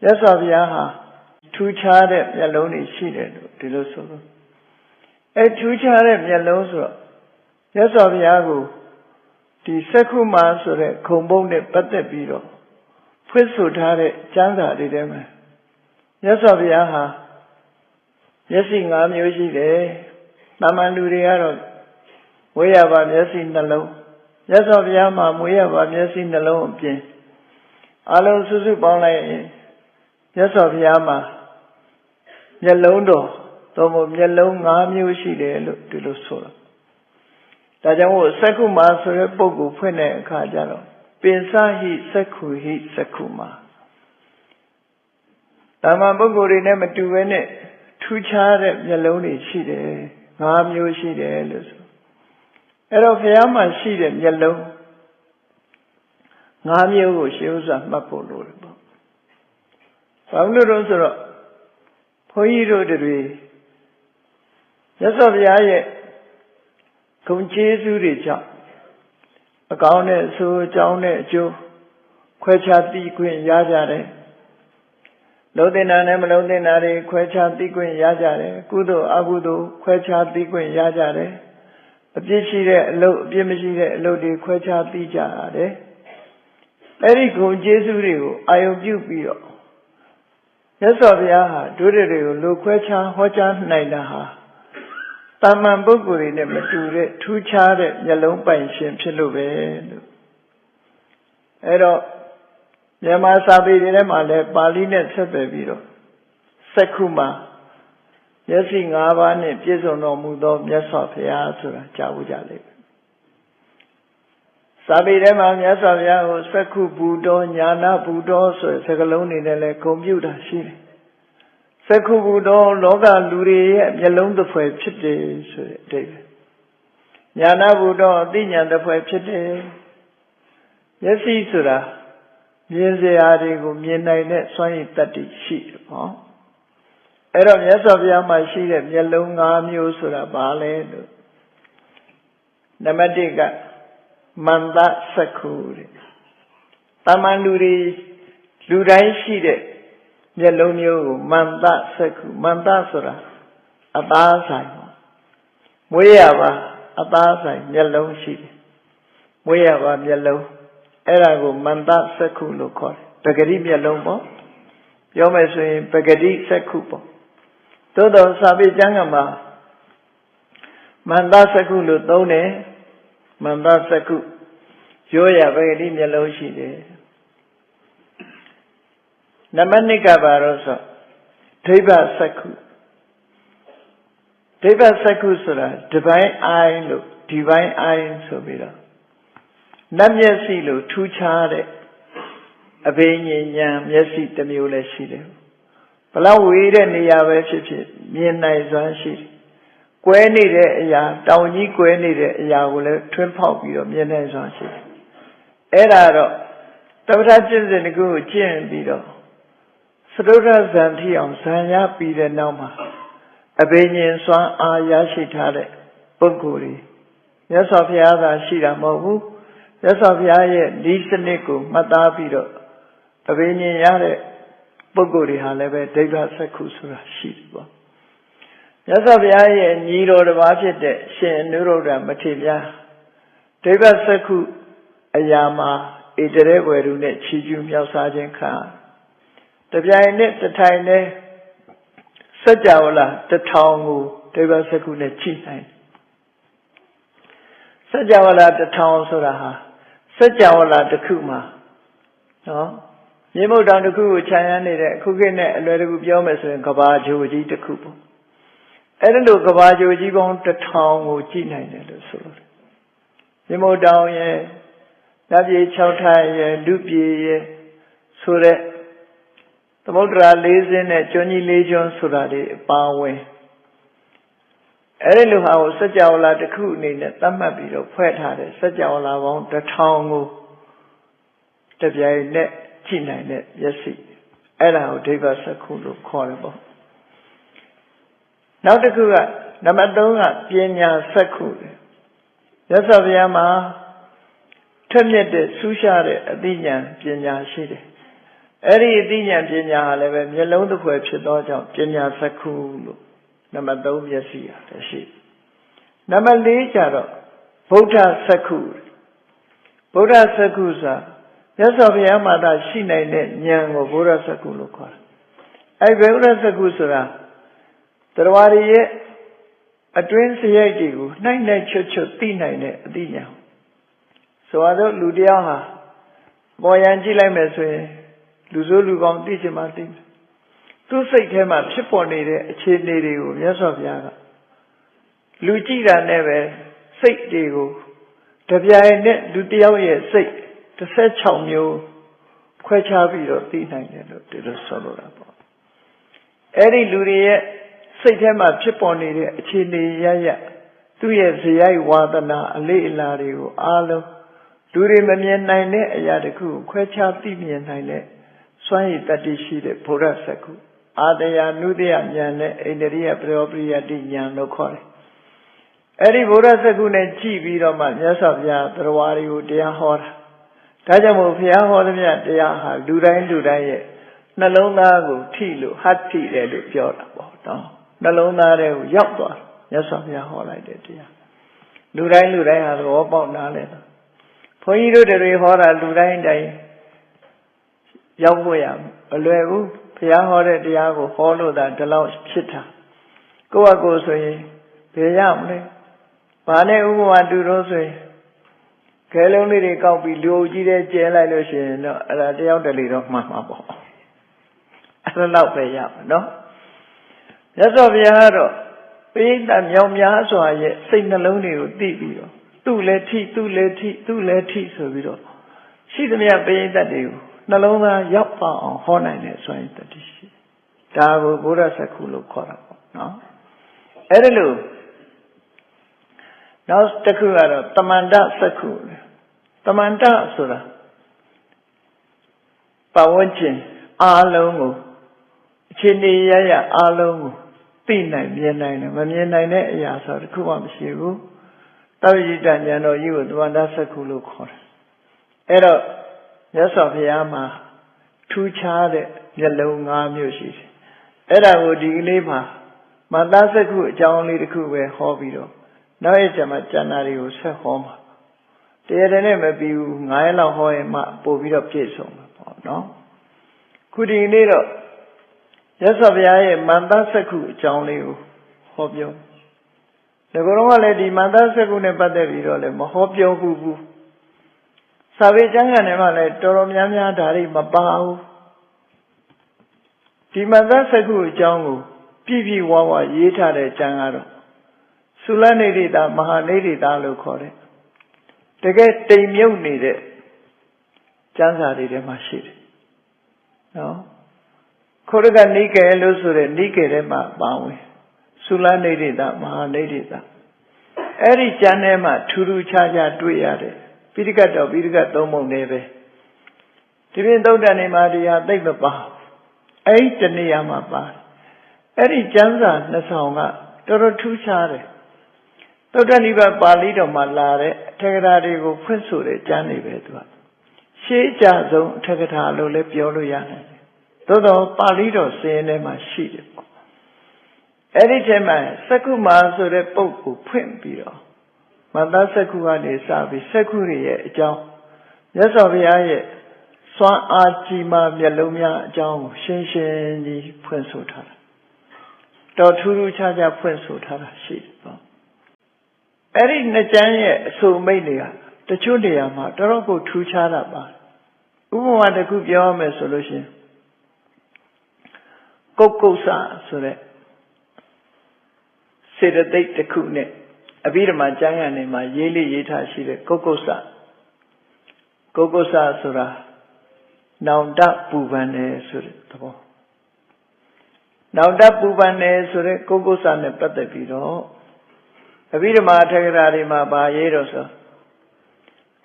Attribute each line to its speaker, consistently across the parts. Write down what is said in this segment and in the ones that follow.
Speaker 1: မြတ်စွာဘုရားဟာထူးခြားတဲ့မျက်လုံးတွေရှိတယ်လို့ဒီလိုဆိုလို့ထူးခြားတဲ့မျက်လုံးဆိုတော့မြတ်စွာဘုရားကိုဒီစက္ခုမာဆိုတဲ့ခုံပုတ်နဲ့ပတ်သက်ပြီးတော့ဖွင့်ဆိုထားတဲ့ကျမ်းစာတွေထဲမှာမြတ်စွာဘုရားဟာမျက်စိ5မျိုးရှိတယ်။တာမန်လူတွေကတော့မွေးရပါမျက်စိနှလုံးမြတ်စွာဘုရားမှာမွေးရပါမျက်စိနှလုံးအပြင်အလုံးစုစုပေါင်းလိုက်ရင်မြတ်စွာဘုရားမှာမျက်လုံးတော်သို့မဟုတ်မျက်လုံး5မျိုးရှိတယ်လို့ဒီလိုဆိုတာ။ဒါကြောင့်မို့စက္ခုမာဆိုတဲ့ပုဂ္ဂိုလ်ဖွင့်တဲ့အခါကျတော့ပင်စဟိစက္ခုဟိစက္ခုမာတာမန်ပုဂ္ဂိုလ်တွေနဲ့မတူဘဲနဲ့ထူးခြားတဲ့မျက်လုံးတွေရှိတယ်5မျိုးရှိတယ်လို့ဆိုအဲ့တော့ဘုရားမှာရှိတဲ့မျက်လုံး5မျိုးကိုရှင်းဥစွာမှတ်ဖို့လိုတယ်ပေါ့ဘာလို့လဲဆိုတော့ဘုန်းကြီးတို့တွေမြတ်စွာဘုရားရဲ့ဂုဏ်ကျေးဇူးတွေကြောင့်အကောင်းနဲ့အဆိုးအကြောင်းနဲ့အကျိုးခွဲခြားသိခွင့်ရကြတယ်လုံးတင်တာနဲ့မလုံးတင်တာတွေခွဲခြားသိခွင့်ရကြတယ်ကုသိုလ်အကုသိုလ်ခွဲခြားသိခွင့်ရကြတယ်အပြစ်ရှိတဲ့အလုပ်အပြစ်မရှိတဲ့အလုပ်တွေခွဲခြားသိကြရတယ်အဲ့ဒီဂုဏ်ကျေးဇူးတွေကိုအာရုံပြုပြီးတော့မြတ်စွာဘုရားဟာဒုရတွေကိုလူခွဲခြားဟောကြားနိုင်တာဟာတာမန်ပုဂ္ဂိုလ်တွေနဲ့မတူတဲ့ထူးခြားတဲ့မျက်လုံးပိုင်ရှင်ဖြစ်လို့ပဲလို့အဲ့တော့မြန်မာစာပေတွေထဲမှာလည်းပါဠိနဲ့ဆက်သွယ်ပြီးတော့စက္ခုမာမျက်စိ5ပါးနဲ့ပြည့်စုံတော်မူသောမြတ်စွာဘုရားဆိုတာကြားဖို့ကြလိမ့်မယ်စာပေထဲမှာမြတ်စွာဘုရားကိုစက္ခုဘူတောညာနာဘူတောဆိုတဲ့စကားလုံးတွေနဲ့လည်းဂုဏ်ပြုတာရှိတယ်စက္ခုဘူတောလောကလူတွေရဲ့မျက်လုံးတစ်ဖွဲ့ဖြစ်တယ်ဆိုတဲ့အဓိပ္ပာယ်ညာနာဘူတောအသိဉာဏ်တစ်ဖွဲ့ဖြစ်တယ်မျက်စိဆိုတာမြင်စရာတွေကိုမြင်နိုင်တဲ့စွမ်းရည်တတ္တိရှိတယ်ပေါ့အဲ့တော့မြတ်စွာဘုရားမှာရှိတဲ့မျက်လုံး5မျိုးဆိုတာဘာလဲလို့နံပါတ်1ကမန္တစက္ခုတဲ့တာမန်လူတိုင်းရှိတဲ့မျက်လုံးမျိုးကိုမန္တစက္ခုမန္တဆိုတာအသားဆိုင်ပေါ့မွေးရပါအသားဆိုင်မျက်လုံးရှိတယ်မွေးရပါမျက်လုံးအဲ့ဒါကိုမန္တစက္ခုလို့ခေါ်တယ်ပဂတိမျက်လုံးပေါ့ပြောမယ်ဆိုရင်ပဂတိစက္ခုပေါ့သို့တော်စာပေကျမ်းကမှာမန္တစက္ခုလို့သုံးတယ်မန္တစက္ခုရိုးရပဂတိမျက်လုံးရှိတယ်နံပါတ်2ကပါတော့ဆိုဒိဗ္ဗစက္ခုဒိဗ္ဗစက္ခုဆိုတာ divine eye လို့ divine eye ဆိုပြီးတော့နတ်မျက်စိလို့ထူးခြားတဲ့အဘိညာဉ်ဉာဏ်မျက်စိတစ်မျိုးလည်းရှိတယ်ဘလောက်ဝေးတဲ့နေရာပဲဖြစ်ဖြစ်မြင်နိုင်စွမ်းရှိတယ်ကွဲနေတဲ့အရာတောင်ကြီးကွဲနေတဲ့အရာကိုလည်းထွန်းဖောက်ပြီးတော့မြင်နိုင်စွမ်းရှိတယ်အဲ့ဒါတော့တပ္ပထကျင့်စဉ်တစ်ခုကိုကျင့်ပြီးတော့သရုဒ္ဓဇံထိအောင်ဇံရပြီးတဲ့နောက်မှာအဘိညာဉ်စွမ်းအားရရှိထားတဲ့ပုဂ္ဂိုလ်တွေမြတ်စွာဘုရားသာရှိတာမဟုတ်ဘူးမြတ်စွာဘုရားရဲ့ဒီစနစ်ကိုမှတ်သားပြီးတော့အဘိညာဉ်ရတဲ့ပုဂ္ဂိုလ်တွေဟာလည်းပဲဒိဗ္ဗစက္ခုဆိုတာရှိတယ်ပေါ့မြတ်စွာဘုရားရဲ့ညီတော်တစ်ပါးဖြစ်တဲ့ရှင်အနုရုဒ္ဓမထေရဒိဗ္ဗစက္ခုအရာမှာဧတရေဝေရုနဲ့ချီးကျူးမြောက်စားခြင်းခံတပြိုင်နဲ့တထိုင်နဲ့စัจ java လာ1000ကိုဒိဗ္ဗစက္ခုနဲ့ကြည့်နိုင်စัจ java လာ1000ဆိုတာဟာစัจ java လာတစ်ခုမှာနော်မြေမုတ်တောင်တစ်ခုကိုခြံရမ်းနေတဲ့အခုခေတ်နဲ့အလွယ်တကူပြောမယ်ဆိုရင်ကဘာဂျိုကြီးတစ်ခုပေါ့အဲ့ဒါလိုကဘာဂျိုကြီးပေါင်း1000ကိုကြည့်နိုင်တယ်လို့ဆိုလို့မြေမုတ်တောင်ရဲ့နတ်ပြည်6ထပ်ရဲ့လူပြည်ရဲ့ဆိုတဲ့သမုဒ္ဒရာ4စင်းနဲ့ကျွန်းကြီး4ကျွန်းဆိုတာတွေအပါဝင်အဲ့ဒီလိုဟာကိုစัจ java လာတစ်ခုအနေနဲ့သတ်မှတ်ပြီးတော့ဖွဲ့ထားတယ်စัจ java လာပေါင်း1000ကိုတပြိုင်နဲ့ကြည့်နိုင်တဲ့မျက်စိအဲ့ဒါကိုဒိဗ္ဗစက္ခုလို့ခေါ်တယ်ပေါ့နောက်တစ်ခုကနံပါတ်3ကပညာစက္ခုမြတ်စွာဘုရားမှာထက်မြက်တဲ့ဆူးရှားတဲ့အသိဉာဏ်ပညာရှိတယ် အဲ့ဒီအသိဉာဏ်ပညာဟာလည်းပဲမျက်လုံးတစ်ဖွဲ့ဖြစ်သောကြောင့်ပညာစက္ခုလို့နံပါတ် 3 မျက်စိရတယ်ရှိနံပါတ် 4ကျတော့ဗုဒ္ဓစက္ခုဗုဒ္ဓစက္ခုဆိုတာမြတ်စွာဘုရားမှာသာရှိနိုင်တဲ့ဉာဏ်ကိုဗုဒ္ဓစက္ခုလို့ခေါ်တယ်အဲ့ဗုဒ္ဓစက္ခုဆိုတာတရားရည်ရဲ့အတွင်းစရိုက်တွေကိုနှိုက်နှိုက်ချွတ်ချွတ်သိနိုင်တဲ့အသိဉာဏ်ဆိုတော့လူတယောက်ဟာပေါ်ရန်ကြည့်လိုက်မယ်ဆိုရင်လူဆိုးလူကောင်းသိချင်မှသိမယ်သူ့စိတ်ထဲမှာဖြစ်ပေါ်နေတဲ့အခြေအနေတွေကိုမြတ်စွာဘုရားကလူကြည့်တာနဲ့ပဲစိတ်တွေကိုတပြိုင်နဲ့လူတယောက်ရဲ့စိတ်16မျိုးခွဲခြားပြီးတော့သိနိုင်တယ်လို့ဒီလိုဆိုလိုတာပေါ့အဲ့ဒီလူတွေရဲ့စိတ်ထဲမှာဖြစ်ပေါ်နေတဲ့အခြေအနေရရသူ့ရဲ့ဇယိုက်ဝါဒနာအလေးအလာတွေကိုအားလုံးလူတွေမမြင်နိုင်တဲ့အရာတခုကိုခွဲခြားသိမြင်နိုင်တဲ့စွမ်းရည်တတ္တိရှိတဲ့ဘုရားစက္ခုအာတယနုတ္တယဉာဏ်နဲ့ဣန္ဒြိယပရောပရိယတိဉာဏ်လို့ခေါ်တယ်အဲ့ဒီဘုရားစက္ခုနဲ့ကြည့်ပြီးတော့မှမြတ်စွာဘုရားတရားတွေကိုတရားဟောတာဒါကြောင့်မို့ဘုရားဟောသမျှတရားဟာလူတိုင်းရဲ့နှလုံးသားကိုထိလို့ဟတ်ထိတယ်လို့ပြောတာပေါ့နော်နှလုံးသားတွေကိုရောက်သွားမြတ်စွာဘုရားဟောလိုက်တဲ့တရားလူတိုင်းဟာသဘောပေါက်နားလဲတာဘုန်းကြီးတို့တွေဟောတာလူတိုင်းရောက်ဖို့ရမလွယ်ဘူးဘုရားဟောတဲ့တရားကိုဟောလို့သာဒီလောက်ဖြစ်တာကိုယ့်အကိုဆိုရင်ဘယ်ရမလဲဘာနဲ့ဥပမာတူတော့ဆိုရင်ခဲလုံးလေးတွေကောက်ပြီးလူကြီးတဲ့ကျဲလိုက်လို့ရှိရင်တော့အဲ့ဒါတယောက်တလေတော့မှန်မှာပေါ့အဲ့ဒါတော့ပဲရမှာနော်မြတ်စွာဘုရားကတော့ပိဋကမြောင်များစွာရဲ့စိတ်နှလုံးတွေကိုသိပြီးတော့သူ့လည်းထိဆိုပြီးတော့ရှိသမျှပိဋကတွေကိုနှလုံးသားရောက်ပါအောင်ဟောနိုင်တဲ့စွမ်းရည်တတိရှိဒါကိုဘုရားစက္ခုလို့ခေါ်တာပေါ့နော်အဲ့ဒါလို့နောက်တစ်ခုကတော့တမန္တစက္ခုတမန္တဆိုတာပဝန်းကျင်အားလုံးကိုအခြေအနေရရအားလုံးကိုသိနိုင်မြင်နိုင်တယ်မမြင်နိုင်တဲ့အရာဆိုတခုမှမရှိဘူးတောရိတဉာဏ်တော်ကြီးကိုတမန္တစက္ခုလို့ခေါ်တယ်အဲ့တော့မြတ်စွာဘုရားမှာထူးခြားတဲ့မျက်လုံး5မျိုးရှိတယ်အဲ့ဒါကိုဒီကလေးမှာမန္တစက္ခုအကြောင်းလေးတစ်ခုပဲဟောပြီးတော့နောက်ရက်ကျမှကျန်တာတွေကိုဆက်ဟောမှာတရားတည်းနဲ့မပြီးဘူး9ရက်လောက်ဟောရင်မှပို့ပြီးတော့ပြည့်စုံမှာပေါ့နော်ခုဒီနေ့တော့မြတ်စွာဘုရားရဲ့မန္တစက္ခုအကြောင်းလေးကိုဟောပြောဒါကြောင့်ကလည်းဒီမန္တစက္ခုနဲ့ပတ်သက်ပြီးတော့လည်းမဟောပြောဘူးစာပေကျမ်းဂန်ထဲမှာလည်းတော်တော်များများဒါတွေမပါဘူးဒီမန္တစက္ခုအကြောင်းကိုပြည့်ဝရေးထားတဲ့ကျမ်းကတော့သုလနေတိတာမဟာနေတိတာလို့ခေါ်တယ်တကယ်တိမ်မြုပ်နေတဲ့ကျမ်းစာတွေထဲမှာရှိတယ်နော်ခေါရကနိကေလို့ဆိုတဲ့နိကေထဲမှာပါဝင်သုလနေတိတာမဟာနေတိတာအဲ့ဒီကျမ်းထဲမှာထူးထူးခြားခြားတွေ့ရတယ်ပိဋကတ်တော်ပိဋကတ်သုံးပုံနဲ့ပဲဒီပြင်သုတ်တန်နေမှာတရားသိမ့်မပါအဲ့ဒီတနေရာမှာပါအဲ့ဒီကျမ်းစာနှစ်ဆောင်ကတော်တော်ထူးခြားတယ်သုတ်တန်နိဗ္ဗာန်ပါဠိတော်မှာလာတဲ့အထက်ကထာတွေကိုဖွင့်ဆိုတဲ့ကျမ်းတွေပဲသူကရှေးကြဆုံးအထက်ကထာလို့လည်းပြောလို့ရတယ်သို့တော့ပါဠိတော်စင်ထဲမှာရှိတယ်ပေါ့အဲ့ဒီထဲမှာစက္ခုမာဆိုတဲ့ပုဂ္ဂိုလ်ဖွင့်ပြီးတော့မန္တစက္ခုကနေစပြီးစက္ခုတွေရဲ့အကြောင်းမြတ်စွာဘုရားရဲ့စွမ်းအားကြီးမားမျက်လုံးများအကြောင်းကိုရှင်းရှင်းကြီးဖွင့်ဆိုထားတာတော်ထူးထူးခြားခြားဖွင့်ဆိုထားတာရှိတယ်ပေါ့အဲ့ဒီနှစ်ကျမ်းရဲ့အဆိုမိတ်တွေကတချို့နေရာမှာတော်တော်ကိုထူးခြားတာပါဥပမာတစ်ခုပြောရမယ်ဆိုလို့ရှိရင်ကုတ်ကုတ်ဆာဆိုတဲ့စေတသိက်တစ်ခုနဲ့အဘိဓမ္မာကျမ်းဂန်တွေမှာရေးလေးရေးထားရှိတဲ့ကုတ်ကုတ်ဆာဆိုတာနောင်တပူပန်တယ်ဆိုတဲ့သဘောနောင်တပူပန်တယ်ဆိုတဲ့ကုတ်ကုတ်ဆာနဲ့ပတ်သက်ပြီးတော့အဘိဓမ္မာထက္ကရာတွေမှာပါရေးတော့ဆို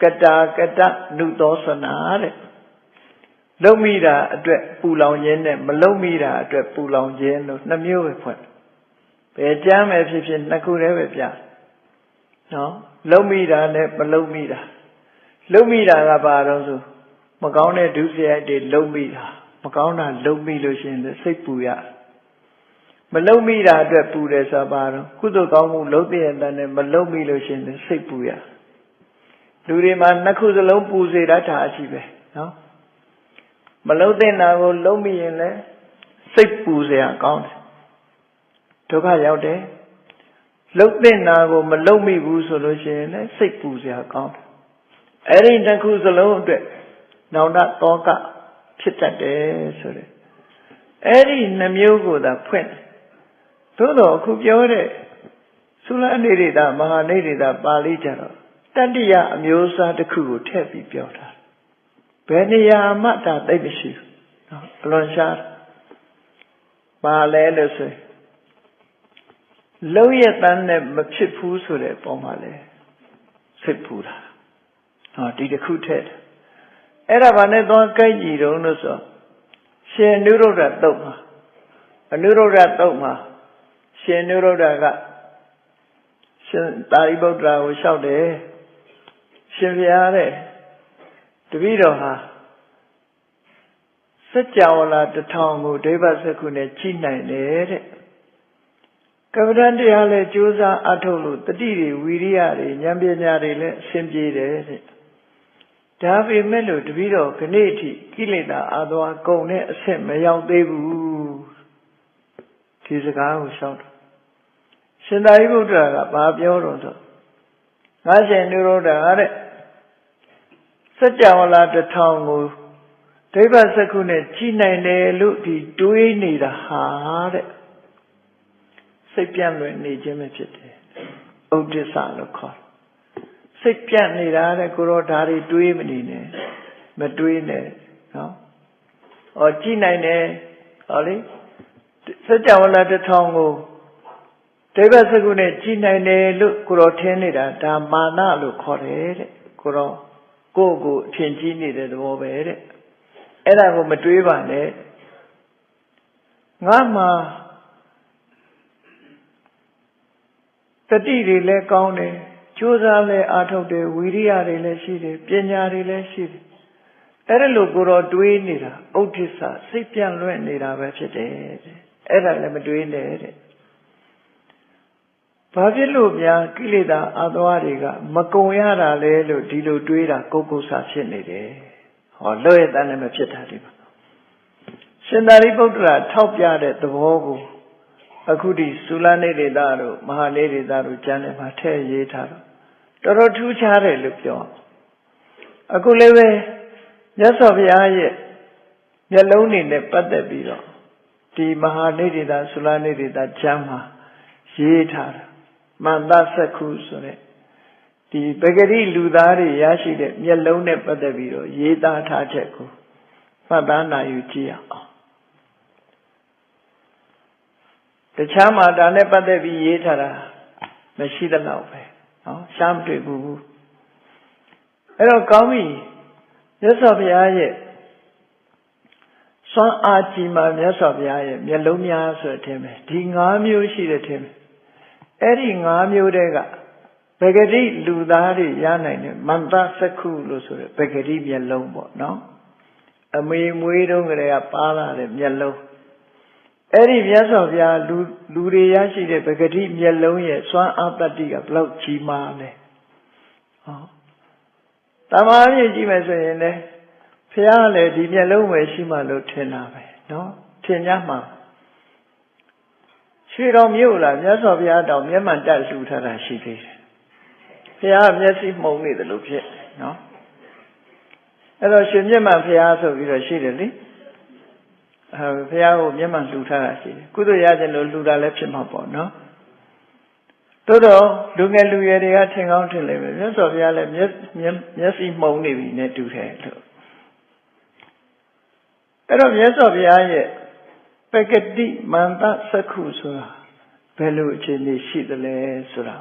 Speaker 1: ကတာကတနုသောစနာတဲ့လုံမိတာအတွက်ပူလောင်ခြင်းနဲ့မလုံမိတာအတွက်ပူလောင်ခြင်းလို့နှစ်မျိုးပဲဖွင့်ဘယ်ကျမ်းပဲဖြစ်ဖြစ်နှစ်ခုတည်းပဲပြနော်လုံမိတာနဲ့မလုံမိတာလုံမိတာကဘာတော့ဆိုမကောင်းတဲ့ဒုစရိုက်တွေလုံမိတာ ကောင်းတာလုံးမိလို့ရှိရင်စိတ်ပူရမလုံးမိတာအတွက်ပူတယ်ဆိုပါတော့ကုသိုလ်ကောင်းမှုလုံးတဲ့တဲ့နဲ့မလုံးမိလို့ရှိရင်စိတ်ပူရလူတွေမှာနှစ်ခုစလုံးပူစေတတ်တာအရှိပဲနော်မလုံးတဲ့နာကိုလုံးမိရင်လည်းစိတ်ပူเสียကောင်းတယ်ဒုက္ခရောက်တယ်လုံးတဲ့နာကိုမလုံးမိဘူးဆိုလို့ရှိရင်လည်းစိတ်ပူเสียကောင်းတယ်အဲ့ဒီနှစ်ခုစလုံးအတွက်နောင်တတောကဖြစ်တတ်တယ်ဆိုတဲ့အဲ့ဒီနှမျိုးကိုသာဖွင့်သို့တော့အခုပြောတဲ့သုလနေရိတာမဟာနေရိတာပါဠိကျတော့တတ္တိယအမျိုးအစားတစ်ခုကိုထည့်ပြီးပြောတာဘယ်နေရာမှဒါသိမရှိဘူးနော်အလွန်ရှားပါလဲလို့ဆိုလုံးရတန်းနဲ့မဖြစ်ဘူးဆိုတဲ့ပုံမှာလဲစိတ်ပူတာဟောဒီတစ်ခုထည့်တယ်အဲ့ဒါဘာနဲ့သွားကြိုက်ကြည့်တော့လို့ဆိုရှင်အနုရုဒ္ဓတုတ်မှာအနုရုဒ္ဓတုတ်မှာရှင်အနုရုဒ္ဓကရှင်သာရိပုတ္တရာကိုလျှောက်တယ်ရှင်ဘုရားတဲ့တပည့်တော်ဟာစัจ java လာ1000ကိုဒိဗ္ဗစက္ခုနဲ့ကြည့်နိုင်တယ်တဲ့ကပ္ပဋ္ဌာန်းတရားလဲကြိုးစားအထုတ်လို့တတိတွေဝီရိယတွေဉာဏ်ပညာတွေလည်းအဆင်ပြေတယ်တဲ့ဒါပေမဲ့လို့တပည့်တော်ခဏအထိကိလေသာအာသွားကုန်တဲ့အဆင့်မရောက်သေးဘူးဒီစကားကိုရှောက်တော့ရှင်သာရိပုတ္တရာကဘာပြောတော့ဆိုငါရှင်နိရောဓတဲ့စัจ java လာ1000ကိုဒိဗ္ဗစက္ခုနဲ့ကြည်နိုင်တယ်လို့ဒီတွေးနေတာဟာတဲ့စိတ်ပြန့်လွင်နေခြင်းပဲဖြစ်တယ်ဥဒ္ဒစ္စလို့ခေါ်စိတ်ပြန့်နေတာတဲ့ကိုရောဓာတွေတွေးမနေနဲ့မတွေးနဲ့နော်ဟောကြည်နိုင်တယ်ဟောလေစัจ java လာ1000ကိုဒိဗ္ဗစက္ခုနဲ့ကြည်နိုင်တယ်လို့ကိုရောထင်နေတာဒါမာနလို့ခေါ်တယ်တဲ့ကိုရောကိုယ့်ကိုအထင်ကြီးနေတဲ့သဘောပဲတဲ့အဲ့ဒါကိုမတွေးပါနဲ့ငါမှာတတိတွေလည်းကောင်းတယ်ကြိုးစားလည်းအားထုတ်တယ်ဝီရိယတွေလည်းရှိတယ်ပညာတွေလည်းရှိတယ်အဲ့ဒါလို့ကိုယ်တော်တွေးနေတာဥဒ္ဒစ္စစိတ်ပြန့်လွင့်နေတာပဲဖြစ်တယ်တဲ့အဲ့ဒါလည်းမတွေးနဲ့တဲ့ဘာဖြစ်လို့များကိလေသာအာသဝတွေကမကုံရတာလဲလို့ဒီလိုတွေးတာကိုယ်ကိုယ်စာဖြစ်နေတယ်ဟောလွဲ့ရတဲ့လည်းမဖြစ်တာဒီမှာရှင်သာရိပုတ္တရာထောက်ပြတဲ့သဘောကိုအခုဒီသုလနေရိတာတို့မဟာနေရိတာတို့ကျမ်းထဲမှာထည့်ရေးထားတော့တော်တော်ထူးခြားတယ်လို့ပြောအခုလည်းပဲမြတ်စွာဘုရားရဲ့မျက်လုံးနဲ့ပတ်သက်ပြီးတော့ဒီမဟာနေရိတာသုလနေရိတာကျမ်းမှာရေးထားတာမန္တစက္ခုဆိုတဲ့ဒီပဂရိလူသားတွေရရှိတဲ့မျက်လုံးနဲ့ပတ်သက်ပြီးတော့ရေးသားထားချက်ကိုမှတ်သားနိုင်ယူကြည့်အောင်တခြားမှာဒါနဲ့ပတ်သက်ပြီးရေးထားတာမရှိသလောက်ပဲနော်ရှားမတွေ့ဘူးအဲ့တော့ကောင်းပြီမြတ်စွာဘုရားရဲ့စွမ်းအားကြီးမှမြတ်စွာဘုရားရဲ့မျက်လုံးများဆိုတဲ့အထင်ပဲဒီ5မျိုးရှိတဲ့အထင်ပဲအဲ့ဒီ5မျိုးတည်းကပဂတိလူသားတွေရနိုင်တယ်မန္တစက္ခုလို့ဆိုရယ်ပဂတိမျက်လုံးပေါ့နော်အမေမွေးတုန်းကလေးကပါလာတဲ့မျက်လုံးအဲ့ဒီမြတ်စွာဘုရားလူတွေရရှိတဲ့ပဂတိမျက်လုံးရဲ့စွမ်းအားတတ္တိကဘယ်လောက်ကြီးမားလဲဟောတမားကြီးကြည့်မယ်ဆိုရင်လည်းဘုရားလည်းဒီမျက်လုံးပဲရှိမှလို့ထင်တာပဲနော်ထင်ကြမှာရွှေတော်မြို့လားမြတ်စွာဘုရားတောင်မျက်မှန်တက်လှူထားတာရှိသေးတယ်ဘုရားမျက်စိမှုံနေတယ်လို့ဖြစ်နော်အဲ့တော့ရွှေမျက်မှန်ဘုရားဆိုပြီးတော့ရှိတယ်လေဘုရားကိုမျက်မှန်လှူထားတာရှိတယ်ကုသိုလ်ရခြင်းလို့လှူတာလည်းဖြစ်မှာပေါ့နော်တိုးတော့လူငယ်လူရွယ်တွေကထင်ကောင်းထင်လိမ့်မယ်မြတ်စွာဘုရားလည်းမျက်စိမှုံနေပြီနဲ့တူတယ်လို့အဲ့တော့မြတ်စွာဘုရားရဲ့ပဂတိမန္တစက္ခုဆိုတာဘယ်လိုအခြေအနေရှိသလဲဆိုတာ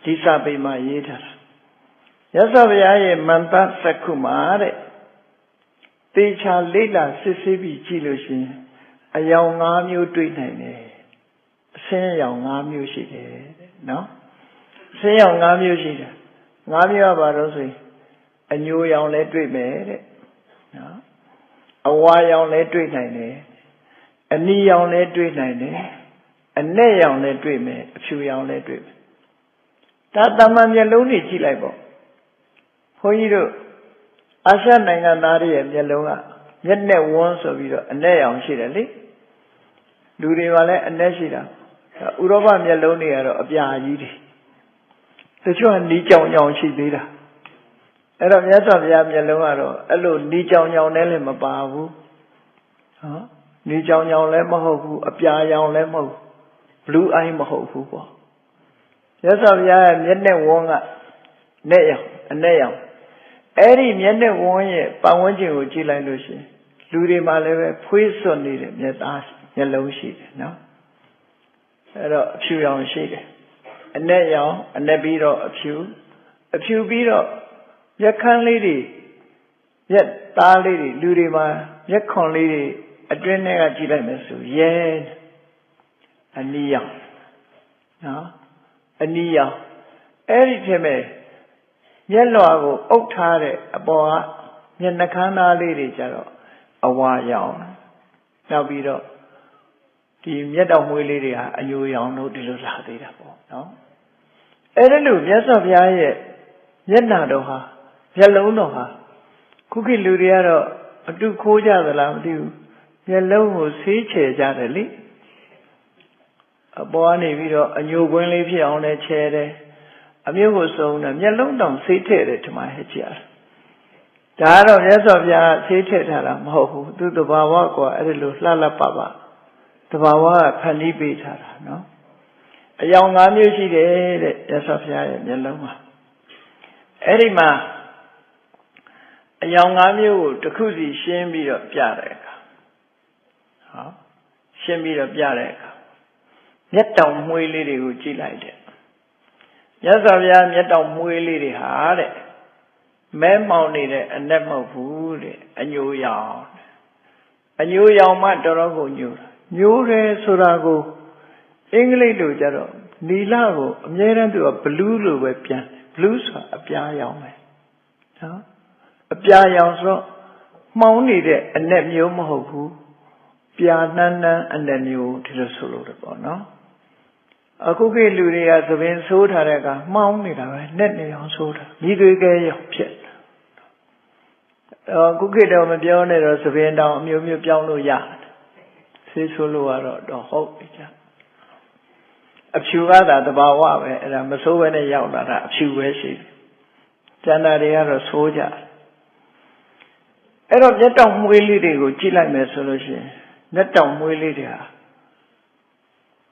Speaker 1: ဒီစာပေမှာရေးထားတာမြတ်စွာဘုရားရဲ့မန္တစက္ခုမှာတဲ့သေချာလေ့လာစစ်ဆေးပြီးကြည့်လို့ရှိရင်အယောင်5မျိုးတွေ့နိုင်တယ်အဆင်းအယောင်5မျိုးရှိတယ်နော်အဆင်းအယောင်5မျိုးရှိတယ်5မျိုးကဘာလို့ဆိုရင်အညိုရောင်လည်းတွေ့မယ်တဲ့နော် အဝါရောင်လည်းတွေ့နိုင်တယ်အနီရောင်လည်းတွေ့နိုင်တယ်အနဲ့ရောင်လည်းတွေ့မယ်အဖြူရောင်လည်းတွေ့မယ်ဒါတမန်မျက်လုံးတွေကြည့်လိုက်ပေါ့ဘုန်းကြီးတို့အာရှနိုင်ငံသားတွေရဲ့မျက်လုံးကမျက်နဲ့ဝန်းဆိုပြီးတော့အနဲ့ရောင်ရှိတယ်လေလူတွေကလည်းအနဲ့ရှိတာဥရောပမျက်လုံးတွေကတော့အပြာကြီးတွေတချို့ကနီးကြောင်ကြောင်ရှိသေးတာအဲ့တော့မြတ်စွာဘုရားမျက်လုံးကတော့အဲ့လိုနီးကြောင်ကြောင်နဲ့လည်းမပါဘူးဟောနီးကြောင်ကြောင်လည်းမဟုတ်ဘူးအပြာရောင်လည်းမဟုတ် blue eye မဟုတ်ဘူးပေါ့မြတ်စွာဘုရားရဲ့မျက်နဲ့ဝန်းကနဲ့ရောင်အနဲ့ရောင်အဲ့ဒီမျက်နဲ့ဝန်းရဲ့ပတ်ဝန်းကျင်ကိုကြည့်လိုက်လို့ရှိရင်လူတွေမှာလည်းပဲဖွေးစွတ်နေတဲ့မျက်သားမျက်လုံးရှိတယ်နော်အဲ့တော့အဖြူရောင်ရှိတယ်အနဲ့ရောင်အနဲ့ပြီးတော့အဖြူပြီးတော့မျက်ခမ်းလေးတွေမျက်သားလေးတွေလူတွေမှာမျက်ခွန်လေးတွေအတွင်းထဲကကြည့်လိုက်မယ်ဆိုရဲအနီရောင်နော်အနီရောင်အဲ့ဒီထဲမှာမျက်လွှာကိုအုပ်ထားတဲ့အပေါ်ကမျက်နှာခမ်းသားလေးတွေကြတော့အဝါရောင်နောက်ပြီးတော့ဒီမျက်တောင်မွေးလေးတွေဟာအညိုရောင်တို့ဒီလိုလာသေးတာပေါ့နော်အဲ့ဒါလို့မြတ်စွာဘုရားရဲ့မျက်နှာတော်ဟာမျက်လုံးတော်ဟာခုခေတ်လူတွေကတော့အတုခိုးကြသလားမသိဘူးမျက်လုံးကိုဆေးချယ်ကြတယ်လေအပေါ်ကနေပြီးတော့အညိုကွင်းလေးဖြစ်အောင်လည်းချယ်တယ်အမျိုးကိုစုံတယ်မျက်လုံးတောင်ဆေးထည့်တယ်ဒီမှာဟဲ့ကြည့်ဒါကတော့မြတ်စွာဘုရားဆေးထည့်ထားတာမဟုတ်ဘူးသူတဘာဝကအဲ့ဒီလိုလှလှပပတဘာဝကဖန်တီးပေးထားတာနော်အယောင်၅မျိုးရှိတယ်တဲ့မြတ်စွာဘုရားရဲ့မျက်လုံးမှာအဲ့ဒီမှာအယောင်၅မျိုးကိုတစ်ခုစီရှင်းပြီးတော့ပြတဲ့အခါဟောရှင်းပြီးတော့ပြတဲ့အခါမျက်တောင်မွှေးလေးတွေကိုကြည့်လိုက်တယ်မြတ်စွာဘုရားမျက်တောင်မွှေးလေးတွေဟာတဲ့မဲမောင်နေတဲ့အနက်မဟုတ်ဘူးတဲ့အညိုရောင်မှတော်တော်ကိုညိုတာညိုတယ်ဆိုတာကိုအင်္ဂလိပ်လိုကြတော့နီလကိုအမြဲတမ်းသူက blue လို့ပဲပြန် blue ဆိုတာအပြားရောင်ပဲနော်အပြားရောင်ဆိုတော့မှောင်နေတဲ့အနက်မျိုးမဟုတ်ဘူးပြာနှမ်းနှမ်းအနက်မျိုးဒီလိုဆိုလို့တယ်ပေါ့နော်အခုခေတ်လူတွေကသပင်ဆိုးထားတဲ့အခါမှောင်နေတာပဲနဲ့နေအောင်ဆိုးတာမိသွေးကဲရောင်ဖြစ်အခုခေတ်တော့မပြောနဲ့တော့သပင်တောင်အမျိုးမျိုးပြောင်းလို့ရတယ်ဆေးဆိုးလို့တော့ဟုတ်ပြီကြအဖြူကသာတဘာဝပဲအဲ့ဒါမဆိုးဘဲနဲ့ရောက်လာတာအဖြူပဲရှိတယ်ကျန်တာတွေကတော့ဆိုးကြအဲ့တော့မျက်တောင်မွေးလေးတွေကိုကြည့်လိုက်မယ်ဆိုလို့ရှိရင်မျက်တောင်မွေးလေးတွေဟာ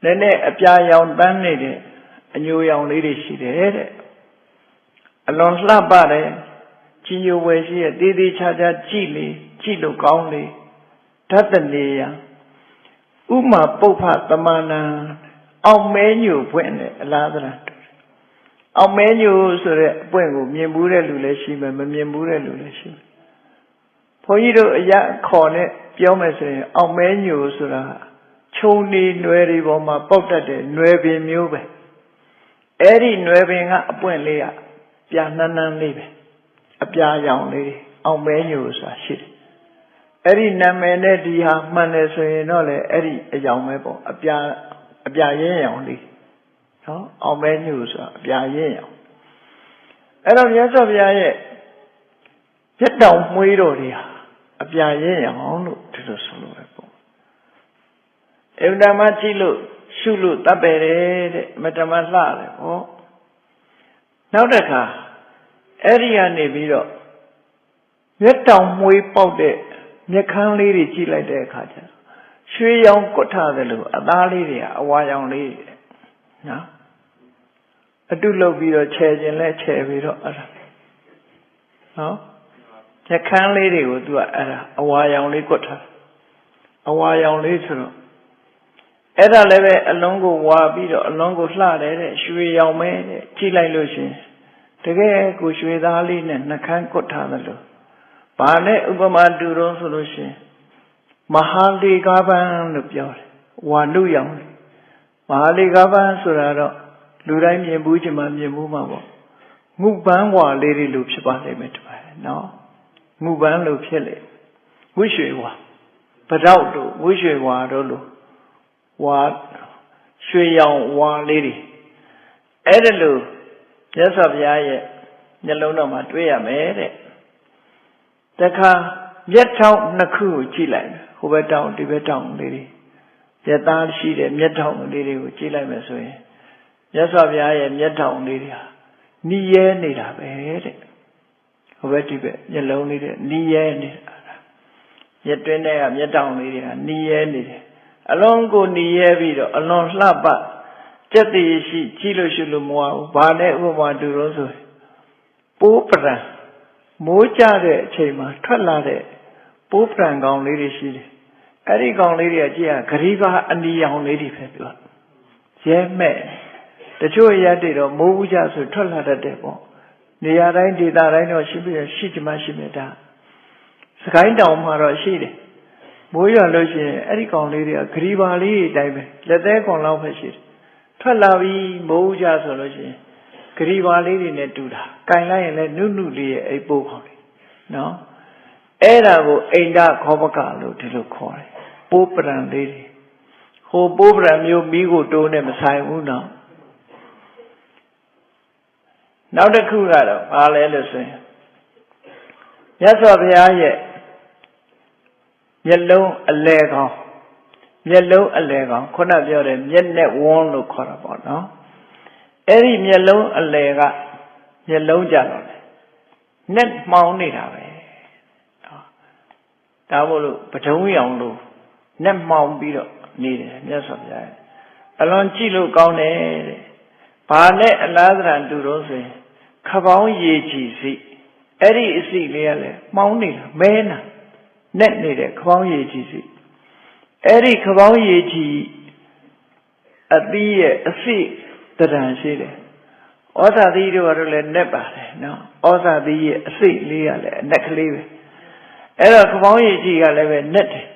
Speaker 1: နည်းနည်းအပြာရောင်တန်းနေတဲ့အညိုရောင်လေးတွေရှိတယ်တဲ့အလွန်လှပတယ်ကြီးညိုဝယ်ရှိရဲ့တေးသေးချာချာကြည့်လို့ကောင်းလေဓာတ်တနေယဥမာပုပ္ဖသမဏံအောင်မဲညိုဖွင့်တယ်အလားသလားအောင်မဲညိုဆိုတဲ့အပွင့်ကိုမြင်ဘူးတဲ့လူလည်းရှိမယ်မမြင်ဘူးတဲ့လူလည်းရှိမယ်ဘုန်းကြီးတို့အရာခေါ်နဲ့ပြောမယ်ဆိုရင်အောင်မဲညိုဆိုတာခြုံနေနွယ်တွေပေါ်မှာပေါက်တတ်တဲ့နွယ်ပင်မျိုးပဲအဲ့ဒီနွယ်ပင်ကအပွင့်လေးကပြာနှမ်းနှမ်းလေးပဲအပြာရောင်လေးအောင်မဲညိုဆိုတာရှိတယ်အဲ့ဒီနာမည်နဲ့ဒီဟာမှန်တယ်ဆိုရင်တော့လေအဲ့ဒီအယောင်ပဲပေါ့အပြာရင်းရောင်လေးနော်အောင်မဲညိုဆိုတာအပြာရင်းရောင်အဲ့တော့မြတ်စွာဘုရားရဲ့မျက်တောင်မွေးတော်တွေဟာအပြာရင်းရောင်လို့ဒီလိုဆိုလို့ပဲပေါ့အဝိဓမ္မကြည့်လို့ရှုလို့တပ်ပဲတဲ့အမတမလှတယ်ဟောနောက်တစ်ခါအဲ့ဒီကနေပြီးတော့မျက်တောင်မွေးပေါက်တဲ့မျက်ခမ်းလေးတွေကြည့်လိုက်တဲ့အခါကျရွှေရောင်ကွတ်ထားတယ်လို့အသားလေးတွေကအဝါရောင်လေးတွေနော်အတုလုပ်ပြီးတော့ခြယ်ခြင်းလဲခြယ်ပြီးတော့အဲ့ဒါနော်မျက်ခမ်းလေးတွေကိုသူကအဲ့ဒါအဝါရောင်လေးကွတ်ထားအဝါရောင်လေးဆိုတော့အဲ့ဒါလည်းပဲအလုံးကိုဝါပြီးတော့အလုံးကိုလှတယ်တဲ့ရွှေရောင်မဲတဲ့ကြည့်လိုက်လို့ရှင်တကယ်ကိုရွှေသားလေးနဲ့နှခမ်းကွတ်ထားတယ်လို့ဘာနဲ့ဥပမာတူတော့ဆိုလို့ရှင်မဟာလေကားပန်းလို့ပြောတယ်ဝါလူရောင်မဟာလေကားပန်းဆိုတာတော့လူတိုင်းမြင်ဘူးချင်မှမြင်ဘူးမှာပေါ့ငုပန်းဝါလေးတွေလိုဖြစ်ပါလိမ့်မယ်တပါးနော်ငုပန်းလိုဖြစ်လေင ဝိရွှေဝါပတောက်တို့ဝိရွှေဝါတို့လိုဝါရွှေရောင်ဝါလေးတွေအဲ့ဒါလိုမြတ်စွာဘုရားရဲ့မျက်လုံးတော်မှာတွေ့ရမယ်တဲ့တခါမျက်ထောင်နှစ်ခုကိုကြည့်လိုက်ဟိုဘက်တောင်ဒီဘက်တောင်လေးတွေရသားရှိတဲ့မျက်ထောင်လေးတွေကိုကြည့်လိုက်မယ်ဆိုရင်မြတ်စွာဘုရားရဲ့မျက်ထောင်လေးတွေဟာနီးရဲနေတာပဲတဲ့ဟိုဘက်ဒီဘက်မျက်လုံးလေးတွေနီးရဲနေတာရက်တွင်းထဲကမျက်ထောင်လေးတွေဟာနီးရဲနေတယ်အလွန်ကိုနီးရဲပြီးတော့အလွန်လှပစက်တည်ရှိကြည့်လို့ရှိလို့မဝဘူးဘာနဲ့ဥပမာတူလို့ဆိုပိုးပရံမိုးကြတဲ့အချိန်မှာထွက်လာတဲ့ပိုးပရံကောင်လေးတွေရှိတယ်အဲ့ဒီကောင်လေးတွေကကြည့်ရဂရိဘာအနီရောင်လေးတွေပဲပြောရဲမဲ့တချို့ရက်တွေတော့မိုးဦးကြဆိုထွက်လာတတ်တယ်ပေါ့နေရာတိုင်းဒေသတိုင်းတော့ရှိပြီးရှိချင်မှရှိမြတာစကိုင်းတောင်မှာတော့ရှိတယ်မိုးရွာလို့ရှိရင်အဲ့ဒီကောင်လေးတွေကဂရိဘာလေးအတိုင်းပဲလက်သေးကောင်လောက်ပဲရှိတယ်ထွက်လာပြီးမိုးဦးကြဆိုလို့ရှိရင်ဂရိဘာလေးတွေနဲ့တူတာကင်လိုက်ရင်လည်းနုနုလေးရဲ့အဲ့ပိုးကောင်လေးနော်အဲ့ဒါကိုအိန္ဒခောပကလို့ဒီလိုခေါ်တယ်ပိုးပရံလေးတွေဟိုပိုးပရံမျိုးမိကိုတိုးနဲ့မဆိုင်ဘူးနော်နောက်တစ်ခုကတော့ဘာလဲလို့ဆိုရင်မြတ်စွာဘုရားရဲ့မျက်လုံးအလဲကောင်းမျက်လုံးအလဲကောင်းခုနပြောတဲ့မျက်နဲ့ဝန်းလို့ခေါ်တာပေါ့နော်အဲ့ဒီမျက်လုံးအလဲကမျက်လုံးကြတော့လေနဲ့မှောင်နေတာပဲဒါမို့လို့ပထုံးရောင်လို့နဲ့မှောင်ပြီးတော့နေတယ်မြတ်စွာဘုရားအလွန်ကြည့်လို့ကောင်းတယ်တဲ့ဘာနဲ့အလားသဏ္ဍာန်တူတော့ဆိုရင်ခပေါင်းရေကြည်စီအဲ့ဒီအစီလေးကလည်းမှောင်နေတာမဲနာနဲ့နေတဲ့ခပေါင်းရေကြည်စီအဲ့ဒီခပေါင်းရေကြည်အသီးရဲ့အစီသဏ္ဍာန်ရှိတယ်ဩဇာသီးတို့ကတော့လည်းနဲ့ပါတယ်နော်ဩဇာသီးရဲ့အစိတ်လေးကလည်းအနက်ကလေးပဲအဲ့တော့ခပေါင်းရည်ကြီးကလည်းပဲနဲ့တယ်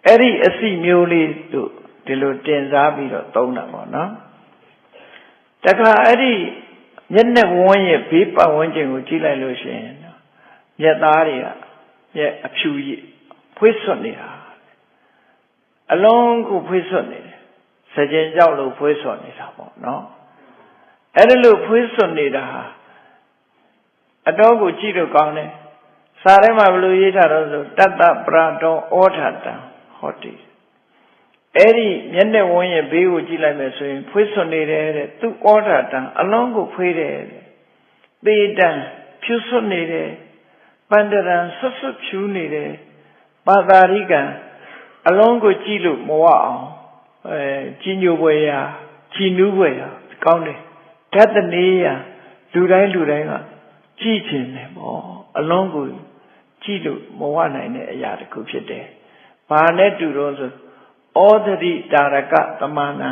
Speaker 1: အဲ့ဒီအစိမျိုးလေးတို့ဒီလိုတင်စားပြီးတော့သုံးတာပေါ့နော်တခါအဲ့ဒီမျက်နှာဝန်းရဲ့ဘေးပတ်ဝန်းကျင်ကိုကြည့်လိုက်လို့ရှိရင်မျက်သားတွေကရဲ့အဖြူကြီးဖွေးဆွတ်နေတာအလုံးကိုဖွေးဆွတ်နေတယ်စကြင်ကြောက်လို့ဖွေးဆွတ်နေတာပေါ့နော်အဲ့ဒါလို့ဖွေးဆွတ်နေတာဟာအတော်ကိုကြည့်လို့ကောင်းတယ်စာထဲမှာဘယ်လိုရေးထားတော့ဆိုတတ္တပရတောဩထာတံဟောတိအဲ့ဒီမျက်နှာဝန်းရဲ့ဘေးကိုကြည့်လိုက်မယ်ဆိုရင်ဖွေးဆွနေတယ်တဲ့သူဩထာတံအလုံးကိုဖွေးတယ်တဲ့သေတံဖြူဆွနေတယ်ပန္တရံဆွတ်ဆွတ်ဖြူနေတယ်ပါတာရိကံအလုံးကိုကြည့်လို့မဝအောင်ကြီးညိုပွဲရာကြီးနူးပွဲရာကောင်းတယ်ဓာတ်တနေရလူတိုင်းကကြည့်ခြင်းနဲ့ပေါ့အလုံးကိုကြည့်လို့မဝနိုင်တဲ့အရာတစ်ခုဖြစ်တယ်။ဘာနဲ့တူတော့ဆိုဩဒရိတာရကသမဏံ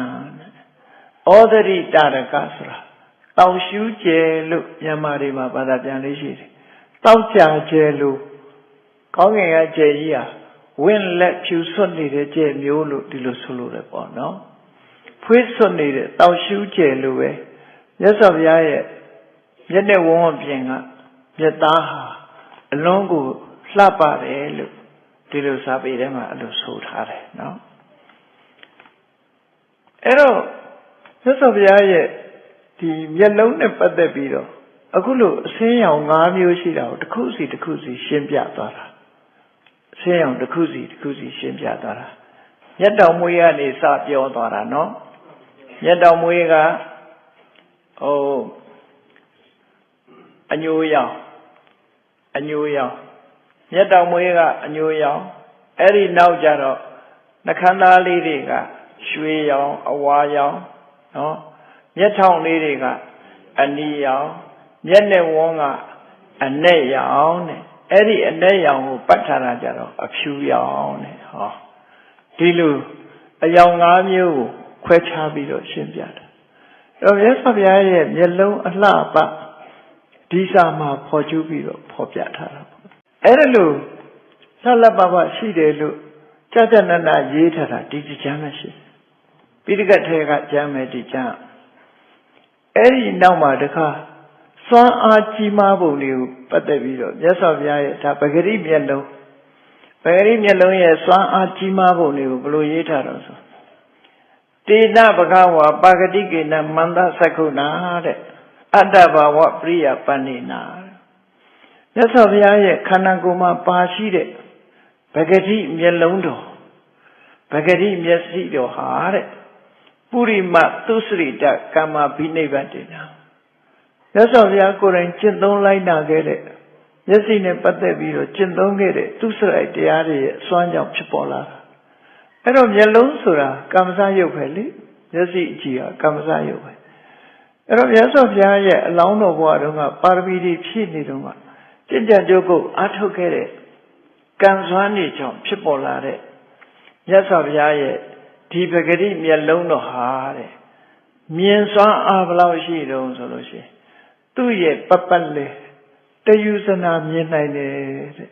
Speaker 1: ဩဒရိတာရကဆိုတာတောင်ရှူးကျဲလို့မြန်မာတွေမှာဘာသာပြန်လေးရှိတယ်။တောက်ကြကျဲလို့ကောင်းငင်ကကျဲကြီးဟာဝင့်လက်ဖြူဆွတ်နေတဲ့ကျဲမျိုးလို့ဒီလိုဆိုလို့ရပေါ့နော်။ဖွေးဆွတ်နေတဲ့တောင်ရှူးကျဲလို့ပဲမြတ်စွာဘုရားရဲ့မျက်နှာဝန်းပြင်ကမျက်သားဟာအလုံးကိုလှပတယ်လို့ဒီလိုစာပေထဲမှာအဲ့လိုဆိုထားတယ်နော်အဲ့တော့မြတ်စွာဘုရားရဲ့ဒီမျက်လုံးနဲ့ပတ်သက်ပြီးတော့အခုလို့အစင်းရောင်၅မျိုးရှိတာကိုတစ်ခုစီရှင်းပြသွားတာအစင်းရောင်တစ်ခုစီရှင်းပြသွားတာမျက်တောင်မွေးကနေစပြောသွားတာနော်မျက်တောင်မွေးကအညိုရောင်မျက်တောင်မွေးကအညိုရောင်အဲ့ဒီနောက်ကြတော့နှခမ်းသားလေးတွေကရွှေရောင်အဝါရောင်နော်မျက်ထောင်လေးတွေကအနီရောင်မျက်နှာဝန်းကအနက်ရောင်တဲ့အဲ့ဒီအနက်ရောင်ကိုပတ်ထားတာကြတော့အဖြူရောင်တဲ့ဟောဒီလိုအယောင်၅မျိုးကိုခွဲခြားပြီးတော့ရှင်းပြတာတော့မြတ်စွာဘုရားရဲ့မျက်လုံးအလှပဒီစာမှာဖော်ကျူးပြီးတော့ဖော်ပြထားတာပေါ့အဲ့ဒါလို့လှလှပပရှိတယ်လို့ကြနနရေးထားတာဒီကျမ်းမရှိပိဋကတ်ထဲကကျမ်းပဲဒီကျမ်းအဲ့ဒီနောက်မှာတခါစွမ်းအားကြီးမားပုံတွေကိုပတ်သက်ပြီးတော့မြတ်စွာဘုရားရဲ့ဒါပဂရိမျက်လုံး ပဂရိမျက်လုံးရဲ့စွမ်းအားကြီးမားပုံတွေကိုဘယ်လိုရေးထားတော့ဆိုတေနဘဂဝါပါဂတိကေနမန္တသက္ခုနာတဲ့အတ္တဘာဝပရိယပဏ္ဏိနာမြတ်စွာဘုရားရဲ့ခန္ဓာကိုယ်မှာပါရှိတဲ့ပဂတိမျက်လုံးတော်ပဂတိမျက်စိတော်ဟာတဲ့ပုရိမသုစရိတကမ္မဘိနိဗ္ဗာန်တေနာမြတ်စွာဘုရားကိုယ်တိုင်ကျင့်သုံးလိုက်နာခဲ့တဲ့မျက်စိနဲ့ပတ်သက်ပြီးတော့ကျင့်သုံးခဲ့တဲ့သုစရိုက်တရားတွေရဲ့အစွမ်းကြောင့်ဖြစ်ပေါ်လာတာအဲ့တော့မျက်လုံးဆိုတာကမ္မစရုပ်ပဲလေမျက်စိအကြည့်ဟာကမ္မစရုပ်ပဲအဲ့တော့မြတ်စွာဘုရားရဲ့အလောင်းတော်ဘဝတုန်းကပါရမီတွေဖြည့်နေတုန်းကကျင့်ကြံကြိုးကိုအားထုတ်ခဲ့တဲ့ကံစွမ်းတွေကြောင့်ဖြစ်ပေါ်လာတဲ့မြတ်စွာဘုရားရဲ့ဒီပဂတိမျက်လုံးတော်ဟာတဲ့မြင်စွမ်းအားဘလောက်ရှိတုံးဆိုလို့ရှိရင်သူ့ရဲ့ပပတ်လေတယုဇနာမြင်နိုင်တယ်တဲ့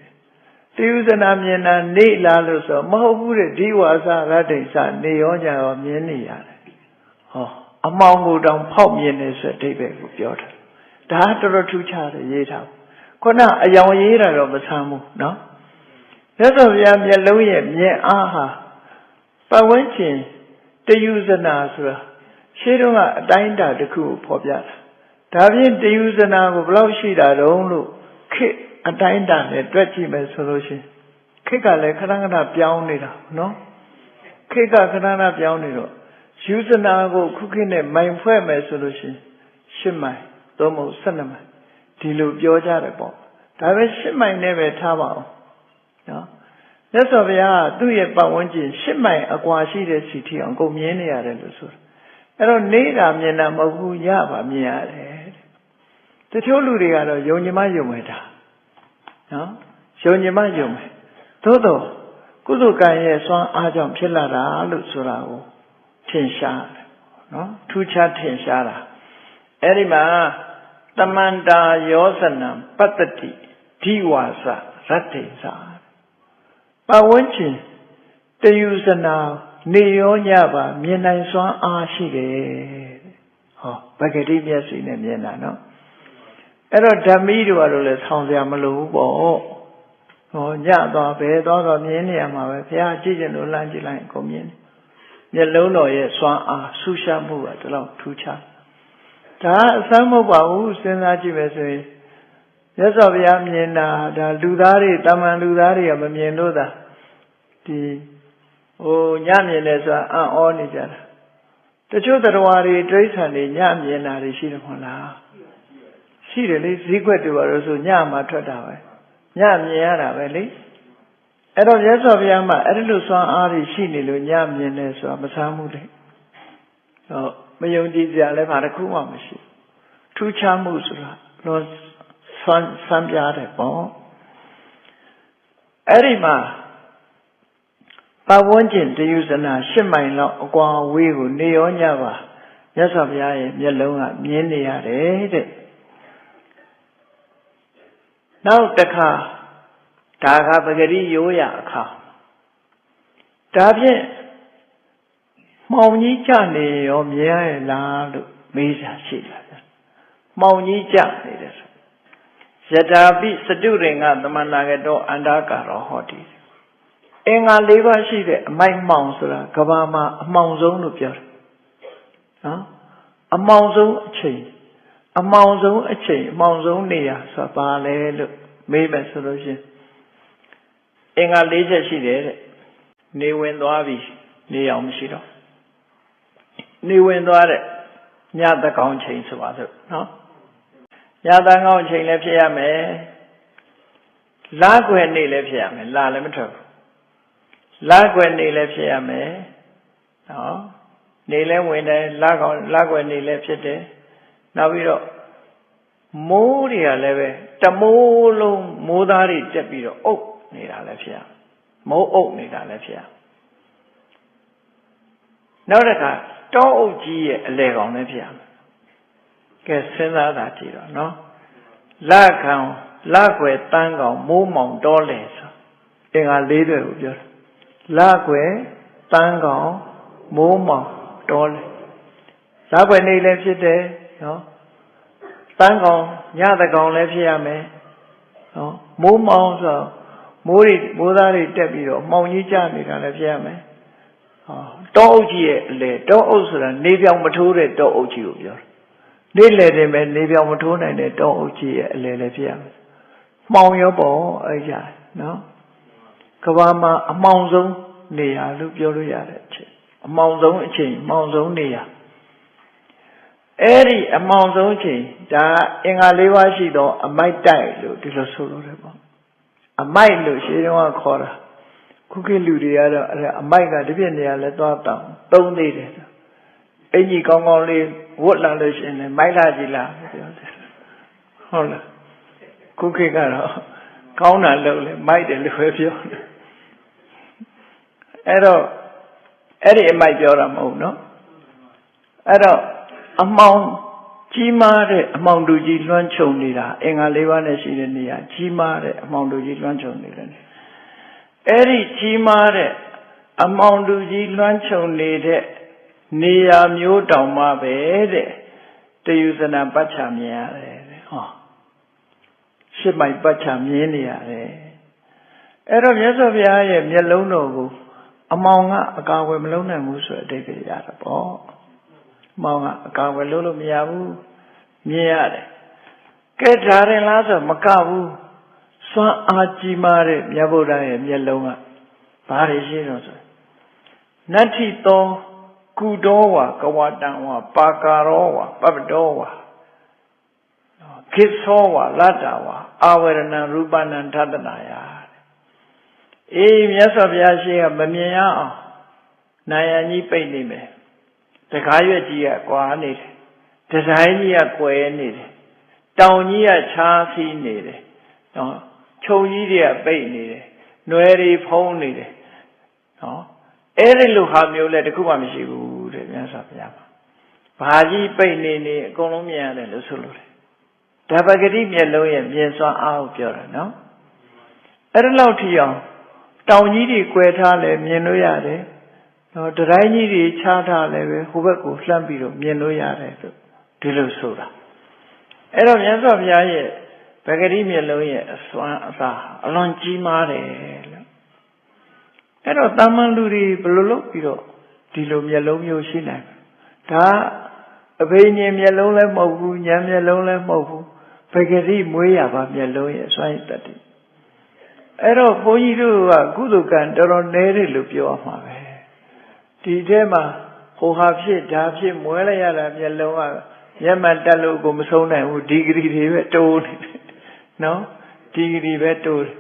Speaker 1: တယုဇနာမြင်တာနေလားလို့ဆိုမဟုတ်ဘူးတဲ့ဒီဝါစာရတ္တိစနေရောကြရောမြင်နေရတယ်ဟောအမောင်ကိုတောင်ဖောက်မြင်နေဆိုအဓိပ္ပာယ်ကိုပြောတာဒါတော်တော်ထူးခြားတယ်ရေးထားခုနအယောင်ရေးတာတော့မဆန်းဘူးနော်မြတ်စွာဘုရားမျက်လုံးရဲ့မြင်အားဟာပတ်ဝန်းကျင်တယုဇနာဆိုတာရှင်းတော့ကအတိုင်းအတာတစ်ခုကိုဖော်ပြတာဒါဖြင့်တယုဇနာကိုဘယ်လောက်ရှိတာတုံးလို့ခေအတိုင်းအတာနဲ့တွက်ကြည့်မယ်ဆိုလို့ရှိရင်ခေကလည်းခဏခဏပြောင်းနေတာနော်ခေကခဏခဏပြောင်းနေတော့ယူဇနာကိုခုခေတ်နဲ့မိုင်ဖွဲ့မယ်ဆိုလို့ရှိရင်10မိုင်သို့မဟုတ်12မိုင်ဒီလိုပြောကြတယ်ပေါ့ဒါပဲ10မိုင်နဲ့ပဲထားပါအောင်နော်မြတ်စွာဘုရားကသူ့ရဲ့ပတ်ဝန်းကျင်10မိုင်အကွာရှိတဲ့စီထီအောင်ကိုမြင်နေရတယ်လို့ဆိုတာအဲ့တော့နေတာမြင်တာမဟုတ်ဘူးရပါမြင်ရတယ်တချို့လူတွေကတော့ယုံကြည်မှယုံမယ်တာနော်ယုံကြည်မှယုံမယ်သို့တော့ကုသကံရဲ့စွမ်းအားကြောင့်ဖြစ်လာတာလို့ဆိုတာကိုထင်ရှားတယ်နော်ထူးခြားထင်ရှားတာအဲ့ဒီမှာတမန္တာယောဇနံပတ္တတိဒီဝါစရတ္တိစာပတ်ဝန်းကျင်တယုဇနာနေရောညပါမြင်နိုင်စွမ်းအားရှိတယ်ဟောပဂတိမျက်စိနဲ့မြင်တာနော်အဲ့တော့ဓမ္မီတို့ကတော့လည်းဆောင်းစရာမလိုဘူးပေါ့ဟောညသွားပဲသွားတော့မြင်နေရမှာပဲဘုရားကြည့်ကြလို့လှမ်းကြည့်လိုက်ကိုမြင်မျက်လုံးတော်ရဲ့စွမ်းအားဆူရှားမှုကဒီလောက်ထူးခြားဒါအစမ်းမဟုတ်ပါဘူးစဉ်းစားကြည့်မယ်ဆိုရင်မြတ်စွာဘုရားမြင်တာဒါလူသားတွေတာမန်လူသားတွေကမမြင်လို့သာဒီညမြင်တယ်ဆိုတာအံ့ဩနေကြတာတချို့တရားတွေတိရစ္ဆာန်တွေညမြင်တာတွေရှိတယ်မဟုတ်လားရှိတယ်လေဈေးကွက်တွေပါလို့ဆိုညမှာထွက်တာပဲညမြင်ရတာပဲလေအဲ့တော့မြတ်စွာဘုရားမှာအဲ့ဒီလိုစွမ်းအားတွေရှိနေလို့ညမြင်တယ်ဆိုတာမဆန်းဘူးလေဟုတ်မယုံကြည်စရာလည်းဘာတစ်ခုမှမရှိထူးခြားမှုဆိုတာလောဆန်းပြတယ်ပေါ့အဲ့ဒီမှာပတ်ဝန်းကျင်တယုဇနာ10မိုင်လောက်အကွာဝေးကိုနေရောညပါမြတ်စွာဘုရားရဲ့မျက်လုံးကမြင်နေရတယ်တဲ့နောက်တစ်ခါဒါကပဂရိရိုးရအခါဒါဖြင့်မှောင်ကြီးကြနေရောမြင်ရလားလို့မေးတာရှိတာဗျမှောင်ကြီးကြနေတယ်ဆိုယထာပိစတုရင်္ဂသမန္နာကတောအန္တာကာရောဟောတိအင်္ဂါ၄ပါးရှိတဲ့အမိုက်မှောင်ဆိုတာကဘာမှာအမှောင်ဆုံးလို့ပြောတယ်နော်အမှောင်ဆုံးအချိန်အမှောင်ဆုံးနေရာဆိုတာဘာလဲလို့မေးမယ်ဆိုလို့ရှိရင်အင်္ဂါ၄ချက်ရှိတယ်တဲ့နေဝင်သွားပြီနေအောင်မရှိတော့နေဝင်သွားတဲ့ညသကောင်ချိန်ဆိုပါစို့နော်ညသကောင်ချိန်လည်းဖြစ်ရမယ်လကွယ်နေလည်းဖြစ်ရမယ်လလည်းမထွက်ဘူးလကွယ်နေလည်းဖြစ်ရမယ်နော်နေလည်းဝင်တယ်လကွယ်နေလည်းဖြစ်တယ်နောက်ပြီးတော့မိုးတွေကလည်းပဲတမိုးလုံးမိုးသားတွေတက်ပြီးတော့အုပ်နေတာလည်းဖြစ်ရမိုးအုပ်နေတာလည်းဖြစ်ရနောက်တစ်ခါတောအုပ်ကြီးရဲ့အလဲကောင်လည်းဖြစ်ရမယ်ကဲစဉ်းစားတာကြည့်တော့နော်လကွယ်တန်းကောင်မိုးမောင်တောလဲဆိုအင်္ဂါ၄တွေကိုပြောတယ်လကွယ်တန်းကောင်မိုးမောင်တောလဲလကွယ်နေလည်းဖြစ်တယ်နော်တန်းကောင်ညသကောင်လည်းဖြစ်ရမယ်နော်မိုးမောင်ဆို မိုးသားတွေတက်ပြီးတော့မှောင်ကြီးကျနေတာလည်းဖြစ်ရမယ်တောအုပ်ကြီးရဲ့အလေတောအုပ်ဆိုတာနေပြောင်မထိုးတဲ့တောအုပ်ကြီးကိုပြောတယ်နေ့လည်တင်ပဲနေပြောင်မထိုးနိုင်တဲ့တောအုပ်ကြီးရဲ့အလေလည်းဖြစ်ရမယ်မှောင်ရောပေါ့အဲ့ကြနော်ကဘာမှာအမှောင်ဆုံးနေရာလို့ပြောလို့ရတဲ့အချိန်အမှောင်ဆုံးအချိန်မှောင်ဆုံးနေရာအဲ့ဒီအမှောင်ဆုံးအချိန်ဒါအင်္ဂါ၄ပါးရှိတော့အမိုက်တိုက်လို့ဒီလိုဆိုလို့ရတယ်ပေါ့အမိုက်လို့ရှင်းတော့ခေါ်တာခုခေတ်လူတွေကတော့အဲ့အမိုက်ကတပြည့်နေရာလဲသွားတောင်းသုံးသေးတယ်အင်ကြီးကောင်းကောင်းလေးဝတ်လာလို့ရှိရင်လည်းမိုက်လာကြည့်လားပြောတယ်ဟုတ်လားခုခေတ်ကတော့ကောင်းတာလုပ်လဲမိုက်တယ်လို့ပဲပြောတယ်အဲ့တော့အဲ့ဒီအမိုက်ပြောတာမဟုတ်နော်အဲ့တော့အမှောင်ကြီးမားတဲ့အမှောင်တူကြီးလွှမ်းခြုံနေတာအင်္ဂါ၄ပါးနဲ့ရှိတဲ့နေရာကြီးမားတဲ့အမှောင်တူကြီးလွှမ်းခြုံနေတယ်အဲ့ဒီကြီးမားတဲ့အမှောင်တူကြီးလွှမ်းခြုံနေတဲ့နေရာမျိုးတောင်မှပဲတဲ့တယုဇနာပတ်ချမြင်ရတယ်ဟောရှစ်မိုက်ပတ်ချမြင်နေရတယ်အဲ့တော့မြတ်စွာဘုရားရဲ့မျက်လုံးတော်ကိုအမှောင်ကအကာအကွယ်မလုံးနိုင်ဘူးဆိုတဲ့အဓိပ္ပာယ်ရတာပေါ့မောင်ကအကာအကွယ်လုံးလို့မရဘူးမြင်ရတယ်ကဲဒါရင်လားဆိုမကဘူးစွမ်းအားကြီးမားတဲ့မြတ်ဗုဒ္ဓရဲ့မျက်လုံးကဘာတွေရှိတော့ဆိုနတ္ထိသောကုတောဝါကဝတံဝါပါကာရောဝါပပ္ပတောဝါခိသောဝါလတ္တဝါအာဝရဏံရူပနံထတနာယအေးမြတ်စွာဘုရားရှိကမမြင်ရအောင်နာယံကြီးပိတ်နေမယ်တကားရွက်ကြီးကကွာနေတယ်တတိုင်းကြီးကကွယ်နေတယ်တောင်ကြီးကခြားစီးနေတယ်နော်ခြုံကြီးတွေကပိတ်နေတယ်နွယ်တွေဖုံးနေတယ်နော်အဲ့ဒီလိုဟာမျိုးလဲတခုမှမရှိဘူးတဲ့မြတ်စွာဘုရားမှာဘာကြီးပိတ်နေနေအကုန်လုံးမြင်ရတယ်လို့ဆိုလို့တယ်ဒါပဂတိမျက်လုံးရဲ့မြင်စွမ်းအားကိုပြောတာနော်အဲ့ဒီလောက်ထိအောင်တောင်ကြီးတွေကွယ်ထားလဲမြင်လို့ရတယ်နော်တတိုင်းကြီးတွေခြားထားလဲပဲဟိုဘက်ကိုလှမ်းပြီးတော့မြင်လို့ရတယ်ဆိုဒီလိုဆိုတာအဲ့တော့မြတ်စွာဘုရားရဲ့ပဂတိမျက်လုံးရဲ့အစွမ်းအသာအလွန်ကြီးမားတယ်လို့အဲ့တော့တာမန်လူတွေဘယ်လိုလုပ်ပြီးတော့ဒီလိုမျက်လုံးမျိုးရှိနိုင်ဒါအဘိညာဉ်မျက်လုံးလည်းမဟုတ်ဘူးဉာဏ်မျက်လုံးလည်းမဟုတ်ဘူးပဂတိမွေးရပါမျက်လုံးရဲ့အစွမ်းရည်တတ်တယ်အဲ့တော့ဘုန်းကြီးတို့ကကုသကံတော်တော်နည်းတယ်လို့ပြောရမှာပဲဒီထဲမှာဟိုဟာဖြစ်ဒါဖြစ်မွဲလိုက်ရတာမျက်လုံးကမျက်မှန်တက်လို့ကိုမဆုံးနိုင်ဘူးဒီဂရီတွေပဲတိုးနေတယ်နော်ဒီဂရီပဲတိုးတယ်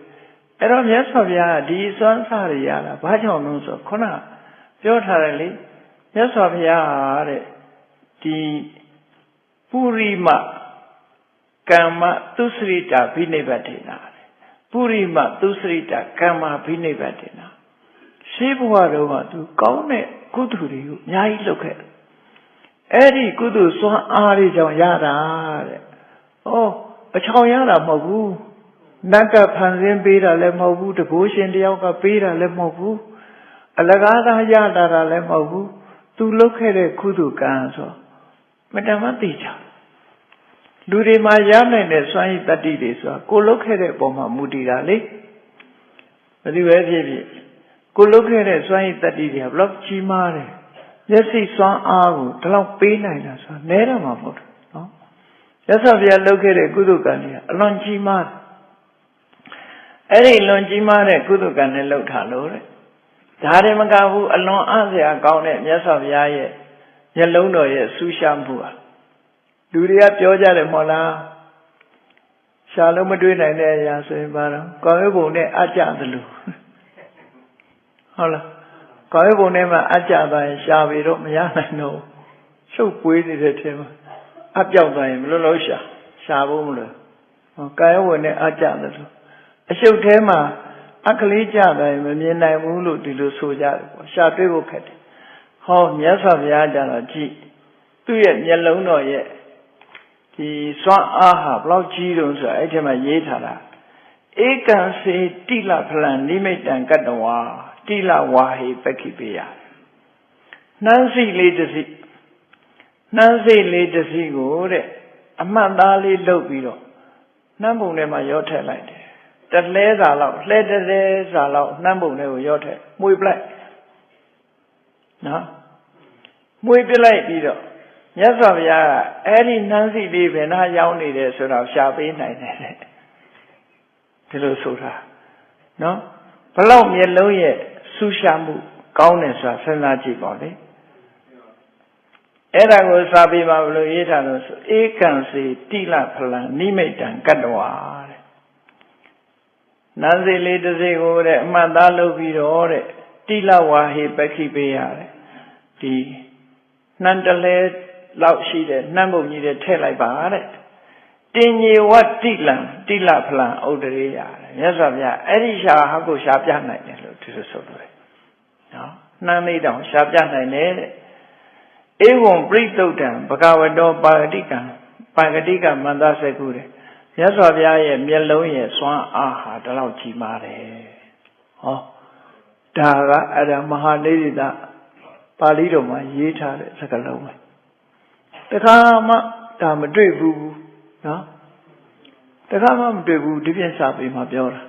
Speaker 1: အဲ့တော့မြတ်စွာဘုရားကဒီစွမ်းစားရရတာဘာကြောင့်လို့ဆိုခုနပြောထားတယ်လေမြတ်စွာဘုရားတဲ့ဒီပုရိမကမ္မသုစရိတာဘိနိဗ္ဗတေနာပုရိမသုစရိတာကမ္မဘိနိဗ္ဗတေနာရှင်းဘဝတော့ကသူကောင်းတဲ့ကုသိုလ်တွေကိုအများကြီးလုပ်ခဲ့အဲ့ဒီကုသိုလ်စွမ်းအားတွေကြောင့်ရတာတဲ့ဩအချောင်ရတာမဟုတ်ဘူးနတ်ကဖန်ဆင်းပေးတာလည်းမဟုတ်ဘူးတကုရှင်တယောက်ကပေးတာလည်းမဟုတ်ဘူးအလကားသားရတာလည်းမဟုတ်ဘူးသူလုပ်ခဲ့တဲ့ကုသိုလ်ကံဆိုမတမသိချာလူတွေမှာရနိုင်တဲ့စွမ်းရည်တတ္တိတွေဆိုတာကိုလုပ်ခဲ့တဲ့အပေါ်မှာမူတည်တာလေဘယ်လိုပဲဖြစ်ဖြစ်ကိုလုပ်ခဲ့တဲ့စွမ်းရည်တတ္တိတွေကဘလောက်ကြီးမားတယ်မျက်စိစွမ်းအားကိုဒီလောက်ပေးနိုင်တာဆိုတာနဲတာမှမဟုတ်ဘူးနော်ရသော်ဘုရားလုပ်ခဲ့တဲ့ကုသိုလ်ကံတွေကအလွန်ကြီးမားတယ်အဲ့ဒီလွန်ကြီးမားတဲ့ကုသိုလ်ကံနဲ့လှုပ်ထားလို့တဲ့ဒါတွေမကဘူးအလွန်အားစရာကောင်းတဲ့မြတ်စွာဘုရားရဲ့မျက်လုံးတော်ရဲ့ဆူရှားမှုဟာလူတွေကပြောကြတယ်မဟုတ်လားရှားလို့မတွေးနိုင်တဲ့အရာဆိုရင်ဘာလို့ကောင်းရုပ်ပုံနဲ့အကြသလိုဟုတ်လားကောင်းရုပ်ပုံနဲ့မှအကြသွားရင်ရှားပြီးတော့မရနိုင်တော့ရှုပ်ပွေးနေတဲ့ထဲမှာအပြောက်သွားရင်ဘယ်လိုလုပ်ရှားဖို့မလို့ကာယဝတ်နဲ့အကြသလိုအရှုပ်ထဲမှာအခလေးကြသွားရင်မမြင်နိုင်ဘူးလို့ဒီလိုဆိုကြတယ်ပေါ့ရှားတွေးဖို့ခက်တယ်ဟောမြတ်စွာဘုရားကြတော့ကြည့်သူ့ရဲ့မျက်လုံးတော်ရဲ့ဒီစွမ်းအားဟာဘလောက်ကြီးတုံးဆိုအဲ့ဒီမှာရေးထားတာဧကံစေတိလဖလံနိမိတံကတ္တဝါတိလဝါဟိပက္ခိပေယနှမ်းစိလေးတစ်စီကိုတဲ့အမှတ်သားလေးလုပ်ပြီးတော့နှမ်းပုံထဲမှာရောထည့်လိုက်တယ် တလဲစာလောက်လှဲတဲ့စာလောက်နှမ်းပုံတွေကိုရောထက်မှုပလိုက်နော်မှုပြလိုက်ပြီးတော့မြတ်စွာဘုရားကအဲ့ဒီနှမ်းစီလေးဘယ်နှရောက်နေတယ်ဆိုတော့ရှာပေးနိုင်တယ်ဒီလိုဆိုတာနော်ဘလောက်မျက်လုံးရဲ့ဆူရှာမှုကောင်းတယ်ဆိုတာစဉ်းစားကြည့်ပါလေအဲ့ဒါကိုစာပေမှာဘယ်လိုရေးထားလို့ဆိုဧကံစီတိလဖလံနိမိတ်တံကတ္တဝါတဲ့နန်းစီလေးတစ်စီကိုတဲ့အမှတ်သားလုပ်ပြီးတော့တဲ့တိလဝါဟိပက္ခိပေးရတယ်ဒီနှမ်းတလဲလောက်ရှိတဲ့နှမ်းပုံကြီးတွေထည့်လိုက်ပါတဲ့တင်ញေဝတိလံတိလဖလံဥဒ္ဒရေရတယ်မြတ်စွာဘုရားအဲ့ဒီရှာဟာကိုရှာပြနိုင်တယ်လို့ဒီလိုဆိုတယ်နော်နှမ်းလေးတောင်ရှာပြနိုင်တယ်တဲ့ဧဝံပရိသုဒ္ဓံဘဂဝတောပါဂတိကံမန္တစကုတဲ့မြတ်စွာဘုရားရဲ့မျက်လုံးရဲ့စွမ်းအားဟာဒီလောက်ကြီးမားတယ်ဟောဒါကအဲ့ဒါမဟာနေရိတပါဠိတော်မှာရေးထားတဲ့စကားလုံးပဲတခါမှဒါမတွေ့ဘူးနော်တခါမှမတွေ့ဘူးဒီပြင်စာပေမှာပြောတာ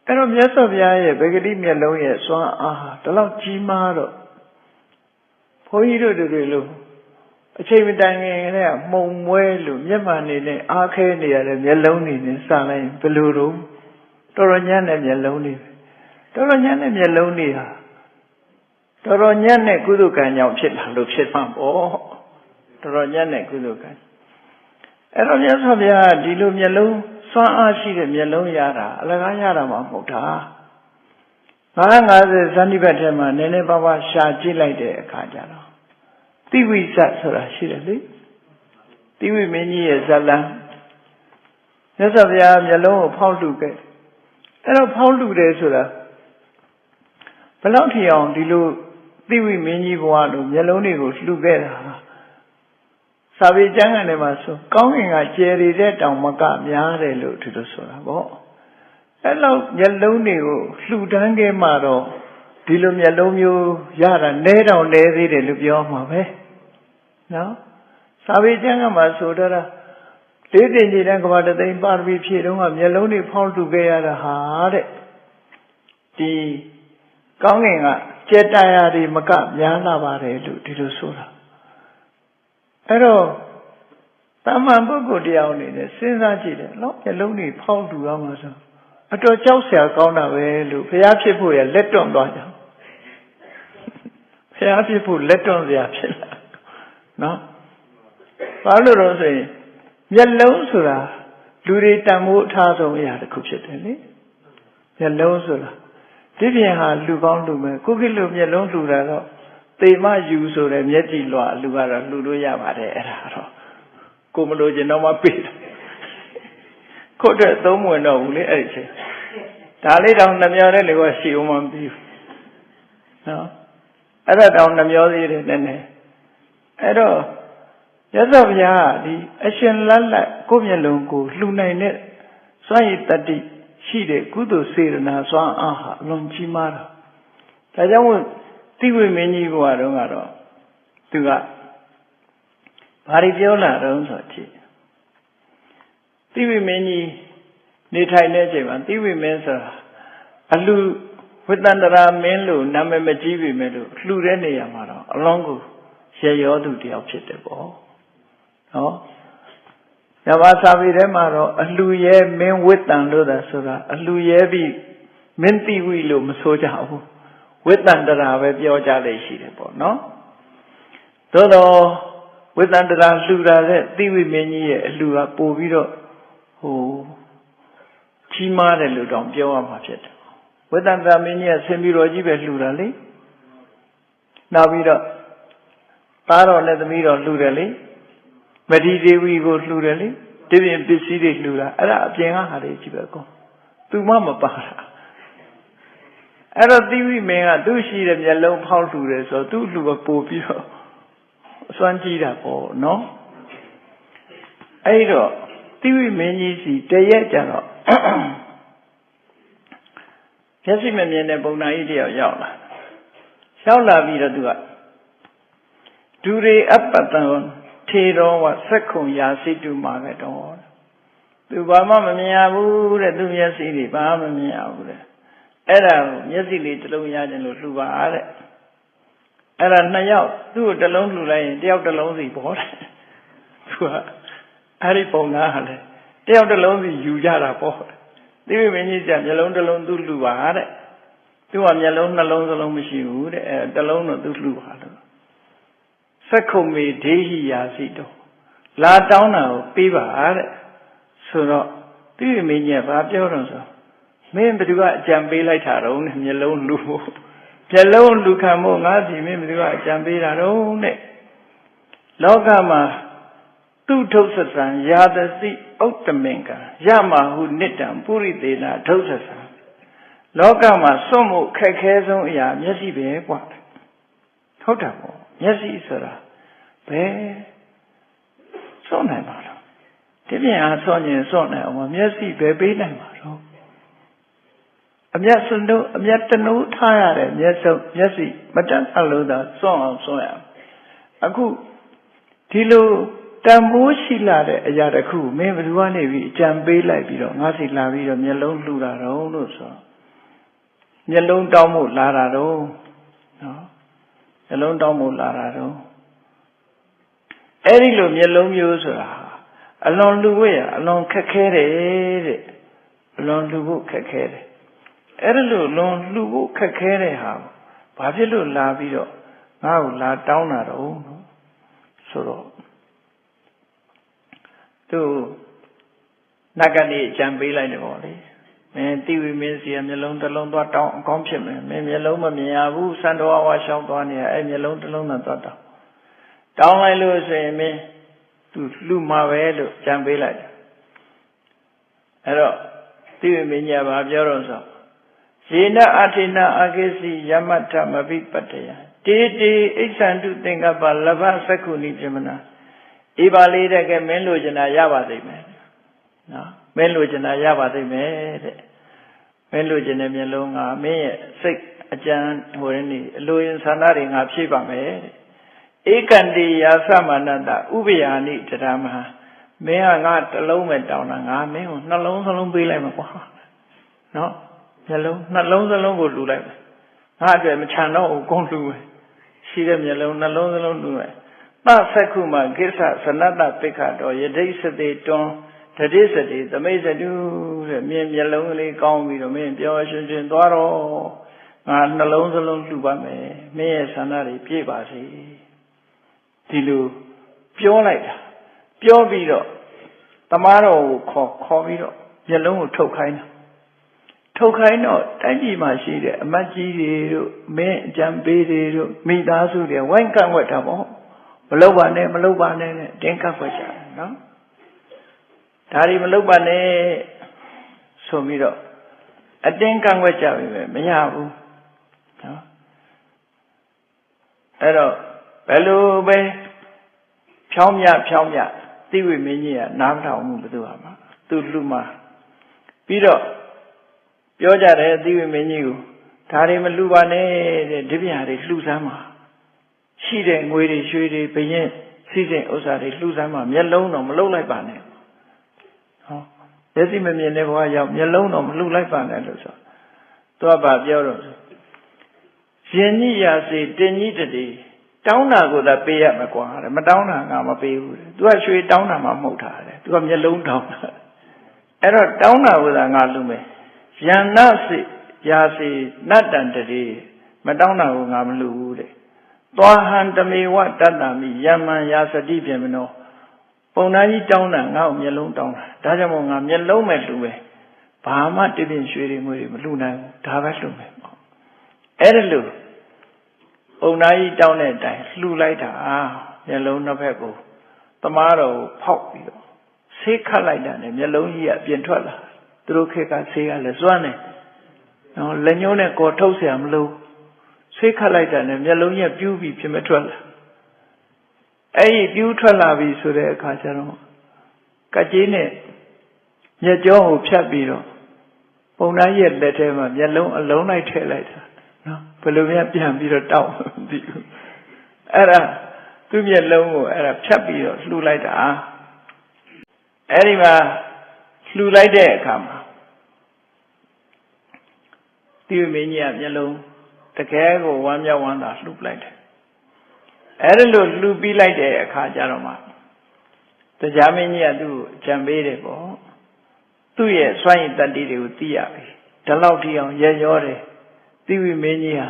Speaker 1: အဲ့တော့မြတ်စွာဘုရားရဲ့ဗေဂတိမျက်လုံးရဲ့စွမ်းအားဟာဒီလောက်ကြီးမားတော့ဘုန်းကြီးတို့တွေလို့အချိန်မတိုင်ခင်ကတည်းကမှုံမွဲလို့မျက်မှန်နေနဲ့အားခဲနေရတဲ့မျက်လုံးတွေနဲ့စလိုက်ဘယ်လိုတော့တော်တော်ညံ့တဲ့မျက်လုံးတွေတော်တော်ညံ့တဲ့မျက်လုံးတွေဟာတော်တော်ညံ့တဲ့ကုသကံကြောင့်ဖြစ်လာလို့ဖြစ်မှာပေါ့တော်တော်ညံ့တဲ့ကုသကံအဲ့တော့မြတ်စွာဘုရားဒီလိုမျက်လုံးစွမ်းအားရှိတဲ့မျက်လုံးရတာအလကားရတာမှမဟုတ်တာ50ဇန်တိဘတ်ထဲမှာနည်းနည်းပါးပါးရှာကြည့်လိုက်တဲ့အခါကျတော့တိဝိဇ္ဇဆိုတာရှိတယ်လေတိဝိမင်းကြီးရဲ့ဇလံမြတ်စွာဘုရားမျက်လုံးကိုဖောက်လှူခဲ့အဲ့တော့ဖောက်လှူတယ်ဆိုတာဘယ်လောက်ထီအောင်ဒီလိုတိဝိမင်းကြီးဘဝလိုမျက်လုံးတွေကိုလှူခဲ့တာစာပေကျမ်းဂန်ထဲမှာဆိုကောင်းကင်ကကျယ်ရတဲ့တောင်မကများတယ်လို့ဒီလိုဆိုတာပေါ့အဲ့လောက်မျက်လုံးတွေကိုလှူဒန်းခဲ့မှတော့ဒီလိုမျက်လုံးမျိုးရတာနဲတောင်နဲသေးတယ်လို့ပြောမှာပဲနော်စာပေကျမ်းကမှာဆိုတော့လေးတင်ကြီးတဲ့ကဘာတသိန်းပါရမီဖြည့်တော့ကမျက်လုံးတွေဖောက်လှူခဲ့ရတာဟာတဲ့ဒီကောင်းကင်ကကျက်တရားတွေမကများလာပါတယ်လို့ဒီလိုဆိုတာအဲ့တော့တာမန်ပုဂ္ဂိုလ်တရားအနေနဲ့စဉ်းစားကြည့်တယ်နော်မျက်လုံးတွေဖောက်လှူရမှာဆိုအတော်ကြောက်စရာကောင်းတာပဲလို့ဘုရားဖြစ်ဖို့ရလက်တွန့်သွားကြဘုရားဖြစ်ဖို့လက်တွန့်စရာဖြစ်လာနော်ဘာလို့လဲဆိုရင်မျက်လုံးဆိုတာလူတွေတန်ဖိုးအထားဆုံးအရာတစ်ခုဖြစ်တယ်လေမျက်လုံးဆိုတာဒီပြင်ဟာလူကောင်းလူမဲ့ကိုကိလူမျက်လုံးလှူတာတော့သေမယူဆိုတဲ့မျက်ကြည်လွှာလူကတော့လှူလို့ရပါတယ်အဲ့ဒါတော့ကိုမလို့ကျင်တော့မှပေးတယ်ခုတ်တဲ့သုံးဝင်တော့ဘူးလေအဲ့ဒီချိန်ဒါလေးတောင်နှမျောတဲ့လူကရှိအောင်မပြီးဘူးနော်အဲ့ဒါတောင်နှမျောသေးတယ်နည်းနည်းအဲ့တော့ရသော်ဘုရားဒီအရှင်လတ်လတ်ကိုယ့်မျက်လုံးကိုလှူနိုင်တဲ့စွမ်းရည်တတ္တိရှိတဲ့ကုသိုလ်စေတနာစွမ်းအားဟာအလွန်ကြီးမားတာဒါကြောင့်မို့တိဝိမင်းကြီးဘုရားတော်ကတော့သူကဘာတွေပြောလာတော့ဆိုကြည့်တိဝိမင်းကြီးနေထိုင်တဲ့အချိန်မှာတိဝိမင်းဆိုတာအလှဝိတ္တန္တရာမင်းလို့နာမည်မကြီးပြီမဲ့လို့လှူတဲ့နေရာမှာတော့အလွန်ကိုရရောသူတယောက်ဖြစ်တယ်ပေါ့နော်ညဘာစာပေထဲမှာတော့အလှရဲမင်းဝိတ္တန်လို့သာဆိုတာအလှရဲပြီးမင်းတိဝိလို့မဆိုကြဘူးဝိတ္တန္တရာပဲပြောကြလေရှိတယ်ပေါ့နော်သို့တော့ဝိတ္တန္တရာလှူတာတဲ့တိဝိမင်းကြီးရဲ့အလှကပို့ပြီးတော့ကြီးမားတယ်လို့တောင်ပြောရမှာဖြစ်တယ်ဝိတ္တန္တရာမင်းကြီးကဆင်ပြီးတော်ကြီးပဲလှူတာလေနောက်ပြီးတော့သားတော်နဲ့သမီးတော်လှူတယ်လေမတိဒေဝီကိုလှူတယ်လေဒီပြင်ပစ္စည်းတွေလှူတာအဲ့ဒါအပြင်ကဟာတွေကြီးပဲကောသူမှမပါတာအဲ့တော့သီဝိမင်းကသူ့ရှိတဲ့မျက်လုံးဖောက်လှူတယ်ဆိုတော့သူ့လှူကပို့ပြီးတော့အစွမ်းကြီးတာပေါ့နော်အဲ့တော့သီဝိမင်းကြီးစီတရက်ကြတော့မျက်စိမမြင်တဲ့ပုံနာကြီးတယောက်ရောက်လာပြီးတော့သူကဒူရေအပ္ပတံထေရောဝသက္ခုံယာစိတုမာကတော့ သူဘာမှမမြင်ရဘူးတဲ့သူမျက်စိတွေဘာမှမမြင်ရဘူးတဲ့အဲ့ဒါကိုမျက်စိလေးတစ်လုံးရခြင်းလို့လှူပါတဲ့အဲ့ဒါနှစ်ယောက်သူ့ကိုတစ်လုံးလှူလိုက်ရင်တယောက်တစ်လုံးစီပေါ်တယ်သူကအဲ့ဒီပုံသားဟာလေတယောက်တစ်လုံးစီယူကြတာပေါ့သိပြီမင်းကြီးကမျက်လုံးတစ်လုံးသူ့လှူပါတဲ့သူကမျက်လုံးနှလုံးစလုံးမရှိဘူးတဲ့အဲ့တစ်လုံးတော့သူ့လှူပါလို့စက္ခုမေဒေဟိယာစီတော့လာတောင်းတာကိုပေးပါတဲ့ဆိုတော့သိပြီမင်းကြီးကဘာပြောတော့ဆိုမင်းဘယ်သူကအကြံပေးလိုက်တာတော့နဲ့မျက်လုံးလှူဖို့မျက်လုံးလူခံဖို့ငါစီမင်းဘယ်သူကအကြံပေးတာတော့နဲ့လောကမှာသူထုဆသံယာတသိဥတ္တမင်္ဂယမဟုနိတံပုရိသေနထုဆသံလောကမှာစွန့်မှုခက်ခဲဆုံးအရာမျက်စိပဲကွာဟုတ်တာပေါ့မျက်စိဆိုတာဘယ်စွန့်နိုင်ပါလားဒီပြင်အားစွန့်ရင်စွန့်နိုင်အောင်မျက်စိပဲပေးနိုင်ပါတော့အမျက်စွန့်တို့အမျက်တနိုးထားရတဲ့မျက်စုံမျက်စိမတတ်အလို့သာစွန့်အောင်စွန့်ရအခုဒီလိုတန်ဖိုးရှိလာတဲ့အရာတစ်ခုမင်းဘယ်သူကနေပြီးအကြံပေးလိုက်ပြီးတော့ငါစီလာပြီးတော့မျက်လုံးလှူတာတော့လို့ဆိုမျက်လုံးတောင်းဖို့လာတာတော့နော်မျက်လုံးတောင်းဖို့လာတာတော့အဲ့ဒီလိုမျက်လုံးမျိုးဆိုတာအလွန်လှူဖို့ရအလွန်ခက်ခဲတယ်တဲ့အလွန်လှူဖို့ခက်ခဲတယ်အဲ့ဒါလို့လွန်လှူဖို့ခက်ခဲတဲ့ဟာဘာဖြစ်လို့လာပြီးတော့ငါ့ကိုလာတောင်းတာတော့ဆိုတော့သူနတ်ကနေအကြံပေးလိုက်တယ်ပေါ့လေမင်းတိဝိမင်းစီကမျက်လုံးတစ်လုံးသွားတောင်းအကောင်းဖြစ်မယ်မင်းမျက်လုံးမမြင်ရဘူးစံတော်ဝါရှောင်းသွားနေအဲ့မျက်လုံးတစ်လုံးနဲ့သွားတောင်းလိုက်လို့ဆိုရင်မင်းသူလှူမှာပဲလို့ကြံပေးလိုက်တယ်အဲ့တော့တိဝိမင်းကြီးကဘာပြောတော့ဆိုယေနအထိနအကိစီယမထမပိပတ္တယတေတေအိဋ္ဌန္တုသင်္ကပ္ပလဘသက္ခုနိပြမနာအေးပါလေးတဲ့ကဲမင်းလိုချင်တာရပါသိမယ်နော်မင်းလိုချင်တာရပါသိမယ်တဲ့မင်းလိုချင်တဲ့မျက်လုံးကမင်းရဲ့စိတ်အကြံဟိုရင်းနေအလိုရင်ဆန္ဒတွေငါဖြည့်ပါမယ်တဲ့ဧကန္တိယာသမနတဥပယာနိတရမဟာမင်းကငါတစ်လုံးပဲတောင်းတာငါမင်းကိုနှလုံးစလုံးပေးလိုက်မှာကွာနော်မျက်လုံးနှလုံးစလုံးကိုလှူလိုက်မယ်ငါအတွက်မချန်တော့ဘူးကုန်လှူမယ်ရှိတဲ့မျက်လုံးနှလုံးစလုံးလှူမယ်သသက္ခုမကိစ္စသနတပိက္ခတော်ယဒိစတိတွန်းတတိစတိသမိစတုတဲ့မြင်မျက်လုံးကလေးကောင်းပြီးတော့မင်းပြောရှင်ရှင်သွားတော့ငါနှလုံးစလုံးလှူပါမယ်မင်းရဲ့ဆန္ဒတွေပြည့်ပါစေဒီလိုပြောလိုက်တာပြောပြီးတော့တမားတော်ကိုခေါ်ပြီးတော့မျက်လုံးကိုထုတ်ခိုင်းတာထုတ်ခိုင်းတော့တိုင်းပြည်မှာရှိတဲ့အမတ်ကြီးတွေတို့မင်းအကြံပေးတွေတို့မိသားစုတွေဝိုင်းကန့်ဝတ်တာပေါ့မလုပ်ပါနဲ့မလုပ်ပါနဲ့တင်းကပ်ွက်ကြတယ်နော်ဒါတွေမလုပ်ပါနဲ့ဆိုပြီးတော့အတင်းကန့်ွက်ကြပြီပဲမရဘူးနော်အဲ့တော့ဘယ်လိုပဲဖြောင်းမြသိဝိမင်းကြီးကနားမထောင်ဘူးဘယ်သူမှသူ့လူမှာပြီးတော့ပြောကြတယ်သိဝိမင်းကြီးကိုဒါတွေမလှူပါနဲ့တဲ့ဒီပြာတွေလှူစမ်းပါရှိတဲ့ငွေတွေရွှေတွေဘယင်းစီးစိမ်ဥစ္စာတွေလှူစမ်းပါမျက်လုံးတော့မလှုပ်လိုက်ပါနဲ့ဟောမျက်စိမမြင်တဲ့ဘဝရောက်မျက်လုံးတော့မလှုပ်လိုက်ပါနဲ့လို့ဆိုတော့ဗာပြောတော့ရှင်ကြီးရာစီတင်ကြီးတည်းတောင်းတာကိုသာပေးရမှာကွာတဲ့မတောင်းတာငါမပေးဘူးတဲ့သူကရွှေတောင်းတာမှမဟုတ်တာတဲ့သူကမျက်လုံးတောင်းတာအဲ့တော့တောင်းတာကိုသာငါလှူမယ်ယန္နစိရာစီနတ္တံတည်းမတောင်းတာကိုငါမလှူဘူးတဲ့သွားဟံတမေဝတတ္တမိယမံယာစတိပြေမနောပုံသားကြီးတောင်းတာငါ့ကိုမျက်လုံးတောင်းတာဒါကြောင့်မို့ငါမျက်လုံးမဲ့လှူပဲဘာမှတပြင်းရွှေတွေငွေတွေမလှူနိုင်ဘူးဒါပဲလှူမယ်ပေါ့အဲ့ဒါလို့ပုံသားကြီးတောင်းတဲ့အတိုင်းလှူလိုက်တာမျက်လုံးနှစ်ဖက်ကိုတမားတော်ကိုဖောက်ပြီးတော့ဆေးခတ်လိုက်တာနဲ့မျက်လုံးကြီးကအပြင်ထွက်လာသူတို့ခေတ်ကဆေးကလည်းစွမ်းတယ်နော်လက်ညှိုးနဲ့ကော်ထုတ်เสียမလို့ဆေးခတ်လိုက်တာနဲ့မျက်လုံးကြီးပြူးပြီးဖြစ်မထွက်လာအဲ့ဒီပြူးထွက်လာပြီဆိုတဲ့အခါကျတော့ကကြေးနဲ့မျက်ကြောကိုဖြတ်ပြီးတော့ပုံသားရဲ့လက်ထဲမှာမျက်လုံးအလုံးလိုက်ထည့်လိုက်တာနော်ဘယ်လိုများပြန်ပြီးတော့တောက်မသိဘူးအဲ့ဒါသူ့မျက်လုံးကိုအဲ့ဒါဖြတ်ပြီးတော့လှူလိုက်တာအဲ့ဒီမှာ လှူလိုက်တဲ့အခါမှာတိဝိမင်းကြီးကမျက်လုံးတကယ်ကိုဝမ်းမြောက်ဝမ်းသာလှူလိုက်တယ်အဲ့ဒါလို့လှူပြီးလိုက်တဲ့အခါကျတော့မှတရားမင်းကြီးကသူ့ကိုကြံပေးတယ်ပေါ့သူ့ရဲ့စွန့်ရည်တတ္တိတွေကိုသိရပြီဒီလောက်ထိအောင်ရရောတယ်တိဝိမင်းကြီးဟာ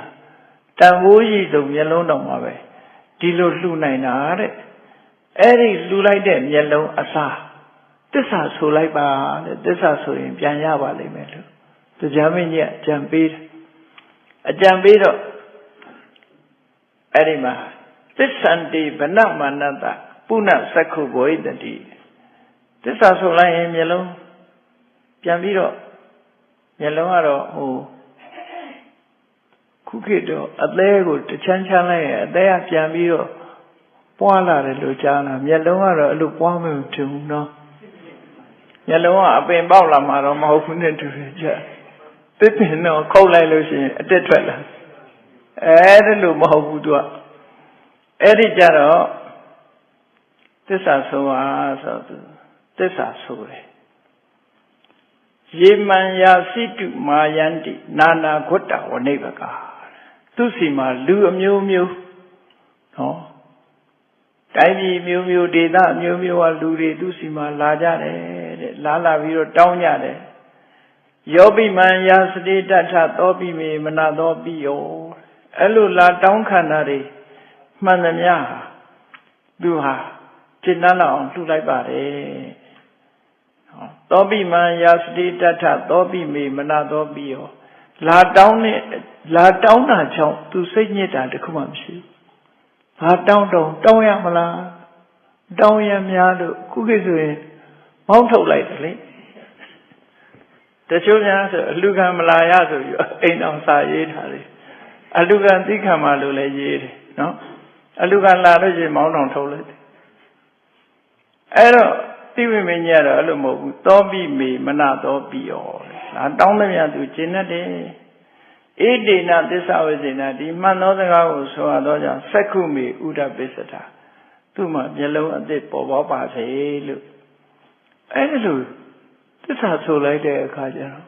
Speaker 1: တန်ဖိုးရှိဆုံးမျက်လုံးတော်မှာပဲဒီလိုလှူနိုင်တာတဲ့အဲ့ဒီလှူလိုက်တဲ့မျက်လုံးအစားသစ္စာဆိုလိုက်ပါတဲ့သစ္စာဆိုရင်ပြန်ရပါလိမ့်မယ်လို့တရားမင်းကြီးအကြံပေးတယ်အကြံပေးတော့အဲ့ဒီမှာသစ္ဆန္တိဗနမာနတပုဏ္ဏသက္ခုဘောဟိတတိသစ္စာဆိုလိုက်ရင်မျက်လုံးပြန်ပြီးတော့မျက်လုံးကတော့ခုခေတ်တော့အသေးကိုတချမ်းချမ်းလိုက်ရင်အသေးကပြန်ပြီးတော့ပွားလာတယ်လို့ကြားလာမျက်လုံးကတော့အဲ့လိုပွားမလို့ထင်ဘူးနော်မျက်လုံးကအပင်ပေါက်လာမှာတော့မဟုတ်ဘူးနဲ့တူတယ်ကြတစ်ပင်တော့ခုတ်လိုက်လို့ရှိရင်အတက်ထွက်လာအဲ့ဒါလို့မဟုတ်ဘူးသူကအဲ့ဒီကြတော့သစ္စာဆိုပါဆိုသူသစ္စာဆိုတယ်ယေမံယာစိတုမာယန္တိနာနာဂုတ္တဝနိဗ္ဗကာသူစီမှာလူအမျိုးမျိုးနော်တိုင်းပြည်မျိုးမျိုးဒေသမျိုးမျိုးကလူတွေသူစီမှာလာကြတယ်တဲ့လာပြီးတော့တောင်းကြတယ်ယောပိမံယာစတိတ္ထသောပိမေမနသောပိယောအဲ့လိုလာတောင်းခံတာတွေမှန်သမျှဟာသူဟာကျင့်တတ်လောက်အောင်လှူလိုက်ပါတယ်သောပိမံယာစတိတ္ထသောပိမေမနသောပိယောလာတောင်းတာကြောင့်သူစိတ်ညစ်တာတခုမှမရှိဘူးဘာတောင်းရမလားတောင်းရများလို့ခုခေတ်ဆိုရင်မောင်းထုတ်လိုက်တယ်လေတချို့များဆိုအလူကံမလာရဆိုပြီးအိမ်အောင်စာရေးထားတယ်အလူကံသိခံမှလို့လည်းရေးတယ်နော်အလူကံလာလို့ရှိရင်မောင်းထုတ်လိုက်တယ်အဲ့တော့တိဝိမင်းကြီးကတော့အဲ့လိုမဟုတ်ဘူးသောပိမေမနသောပိယောလာတောင်းသမျှသူကျင့်တတ်တယ်ဣတိနသစ္စာဝိဇ္ဇနာဒီမှန်သောစကားကိုဆိုရတော့ကြောင့်သက္ခုမေဥဒ္ဒပိစ္ဆတာသူ့မှာမျက်လုံးအသစ်ပေါ်ပေါက်ပါစေလို့အဲ့ဒါလို့သစ္စာဆိုလိုက်တဲ့အခါကျတော့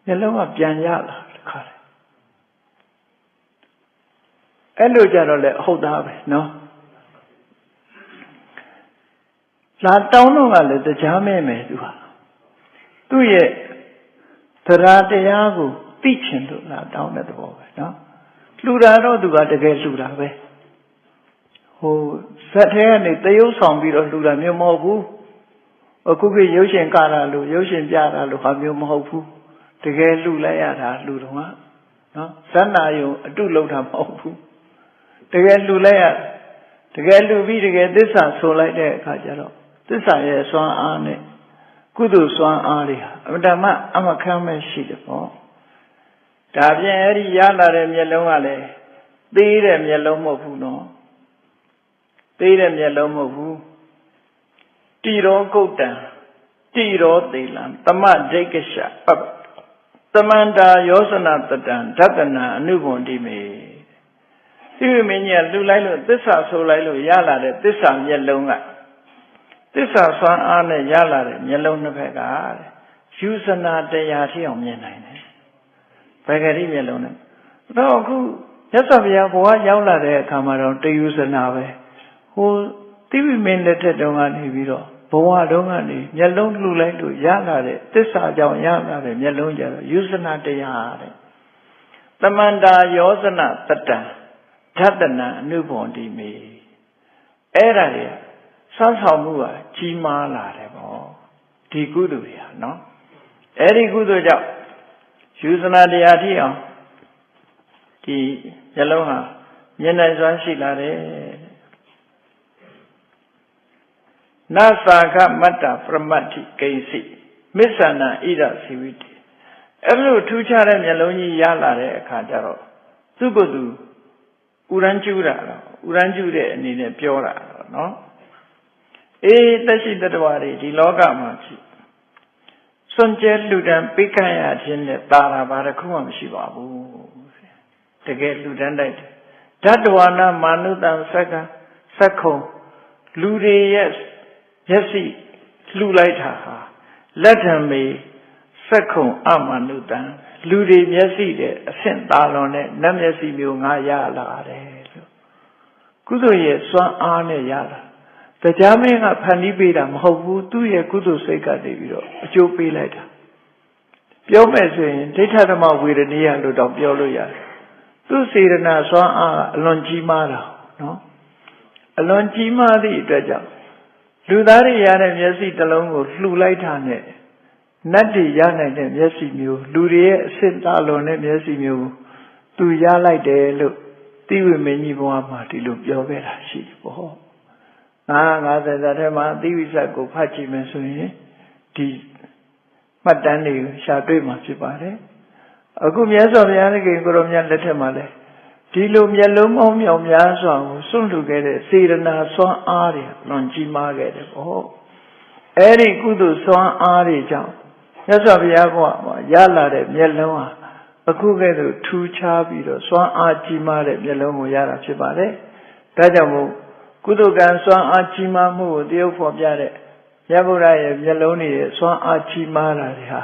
Speaker 1: မျက်လုံးကပြန်ရလာတခါလေအဲ့လိုကြတော့လေဟုတ်သားပဲနော်လာတောင်းတော့ကလည်းတရားမဲ့မယ်သူဟာသူ့ရဲ့တရားတရားကိုသိချင်လို့လာတောင်းတဲ့သဘောပဲနော်လှူတာတော့သူကတကယ်လှူတာပဲဇက်ထဲကနေတရုပ်ဆောင်ပြီးတော့လှူတာမျိုးမဟုတ်ဘူးအခုခေတ်ရုပ်ရှင်ကတာလို့ရုပ်ရှင်ပြတာလို့ဟာမျိုးမဟုတ်ဘူးတကယ်လှူလိုက်ရတာလှူတော့နော်ဇက်နာယုံအတုလောက်တာမဟုတ်ဘူးတကယ်လှူလိုက်ရတကယ်လှူပြီးတကယ်သစ္စာဆိုလိုက်တဲ့အခါကျတော့သစ္စာရဲ့စွမ်းအားနဲ့ကုသိုလ်စွမ်းအားတွေဟာအမှန်တမ်းအမခံမဲ့ရှိတယ်ပေါ့ဒါပြင်အဲ့ဒီရလာတဲ့မျက်လုံးကလည်းသေးတဲ့မျက်လုံးမဟုတ်ဘူးနော်သေးတဲ့မျက်လုံးမဟုတ်ဘူးတိရောကုတ်တံတိရောသေးလံသမဒိဋ္ဌရှသမန္တာယောစနတတံဓတ္တနာအနုဘွန်တိမေဒီမင်းကြီးကလှူလိုက်လို့သစ္စာဆိုလိုက်လို့ရလာတဲ့သစ္စာမျက်လုံးကသစ္စာစွမ်းအားနဲ့ရလာတဲ့မျက်လုံးတစ်ဖက်ကယူဇနာတရားထိအောင်မြင်နိုင်တယ်ဘယ်ကလေးမျက်လုံးနဲ့တော့အခုမြတ်စွာဘုရားဘဝရောက်လာတဲ့အခါမှာတော့တယူဇနာပဲတိဝိမင်းလက်ထက်တုန်းကနေပြီးတော့ဘဝတုန်းကနေမျက်လုံးလှူလိုက်လို့ရလာတဲ့သစ္စာကြောင့်ရလာတဲ့မျက်လုံးကြတော့ယူဇနာတရားတဲ့သမန္တာယောဇနတတံဓတ္တနာအနုဘွန်တိမေအဲ့ဒါတွေစောင့်ဆောင်မှုကကြီးမားလာတယ်ပေါ့ဒီကုသိုလ်တွေဟာနော်အဲ့ဒီကုသိုလ်ကြောင့်ယူဇနာတရားထိအောင်ဒီမျက်လုံးဟာမျက်နှာစွမ်းရှိလာတယ်နသာခမတ္တပရမတ္တိကိဉ္စီမစ္ဆန္နာဣဒစီဝိတိအဲ့လိုထူးခြားတဲ့မျက်လုံးကြီးရလာတဲ့အခါကျတော့သူ့ကိုယ်သူဥရန်ကျူတာတော့ဥရန်ကျူတဲ့အနေနဲ့ပြောတာတော့နော်သက်ရှိတ attva တွေဒီလောကမှာရှိစွန့်ကြဲလူတန်းပိခံရခြင်းနဲ့တာတာဘာတစ်ခုမှမရှိပါဘူးတကယ်လူတန်းတိုက်တယ်ဓတ္တဝါနာမာနုတံသက္ခုံလူတွေရဲ့မျက်စိ လှူလိုက်တာဟာလက်ထံမေစက္ခုံအမနုတံလူတွေမျက်စိတဲ့အဆင့်သာလွန်တဲ့နတ်မျက်စိမျိုးငါရလာတယ်လို့ကုသိုလ်ရဲ့စွမ်းအားနဲ့ရတာတရားမင်းကဖန်တီးပေးတာမဟုတ်ဘူးသူ့ရဲ့ကုသိုလ်စိတ်ကနေပြီးတော့အကျိုးပေးလိုက်တာပြောမယ်ဆိုရင်ဒိဋ္ဌဓမ္မဝေဒနိယလို့တော့ပြောလို့ရတယ်သူစေရနာစွမ်းအားအလွန်ကြီးမားတာနော်အလွန်ကြီးမားသည့်အတွက်ကြောင့်လူသားတွေရတဲ့မျက်စိတစ်လုံးကိုလှူလိုက်တာနဲ့နတ်တွေရနိုင်တဲ့မျက်စိမျိုးလူတွေရဲ့အစစ်သားလွန်တဲ့မျက်စိမျိုးသူရလိုက်တယ်လို့တိဝိမင်းကြီးဘုရားမှာဒီလိုပြောခဲ့တာရှိပေါ့50ဇာတ်ထဲမှာတိဝိဇ္ဇကိုဖတ်ကြည့်မယ်ဆိုရင်ဒီမှတ်တမ်းတွေရှာတွေ့မှာဖြစ်ပါတယ်အခုမြတ်စွာဘုရားရှင်ကိုရောမြတ်လက်ထက်မှာလဲဒီလိုမျက်လုံးပေါင်းမြောင်များစွာကိုစွန့်လှူခဲ့တဲ့စေရနာစွမ်းအားတွေလွန်ကြီးမားခဲ့တယ်ပေါ့အဲ့ဒီကုသိုလ်စွမ်းအားတွေကြောင့်မြတ်စွာဘုရားကရလာတဲ့မျက်လုံးဟာအခုကဲ့သို့ထူးခြားပြီးတော့စွမ်းအားကြီးမားတဲ့မျက်လုံးကိုရတာဖြစ်ပါတယ်ဒါကြောင့်မို့ကုသိုလ်ကံစွမ်းအားကြီးမားမှုကိုတရုပ်ဖော်ပြတဲ့မြတ်ဗုဒ္ဓရဲ့မျက်လုံးတွေရဲ့စွမ်းအားကြီးမားတာတွေဟာ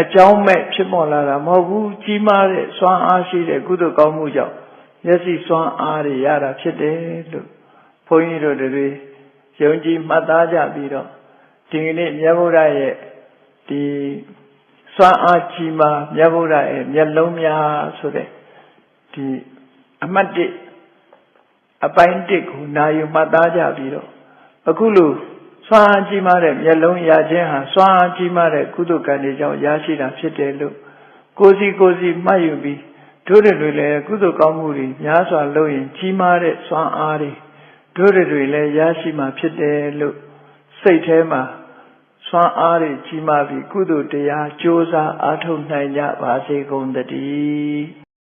Speaker 1: အကြောင်းမဲ့ဖြစ်ပေါ်လာတာမဟုတ်ဘူးကြီးမားတဲ့စွမ်းအားရှိတဲ့ကုသိုလ်ကောင်းမှုကြောင့်မျက်စိစွမ်းအားတွေရတာဖြစ်တယ်လို့ဘုန်းကြီးတို့တွေယုံကြည်မှတ်သားကြပြီးတော့ဒီကနေ့မြတ်ဗုဒ္ဓရဲ့ဒီစွမ်းအားကြီးမားမြတ်ဗုဒ္ဓရဲ့မျက်လုံးများဆိုတဲ့ဒီအမှတ်1အပိုင်း1ကိုနာယူမှတ်သားကြပြီးတော့အခုလိုစွမ်းအားကြီးမားတဲ့မျက်လုံးရခြင်းဟာစွမ်းအားကြီးမားတဲ့ကုသိုလ်ကံတွေကြောင့်ရရှိတာဖြစ်တယ်လို့ကိုယ်စီမှတ်ယူပြီးတို့တွေလည်းကုသိုလ်ကောင်းမှုတွေများစွာလုပ်ရင်ကြီးမားတဲ့စွမ်းအားတွေတို့တွေလည်းရရှိမှာဖြစ်တယ်လို့စိတ်ထဲမှာစွမ်းအားတွေကြီးမားပြီးကုသိုလ်တရားကြိုးစားအားထုတ်နိုင်ကြပါစေကုန်သတည်း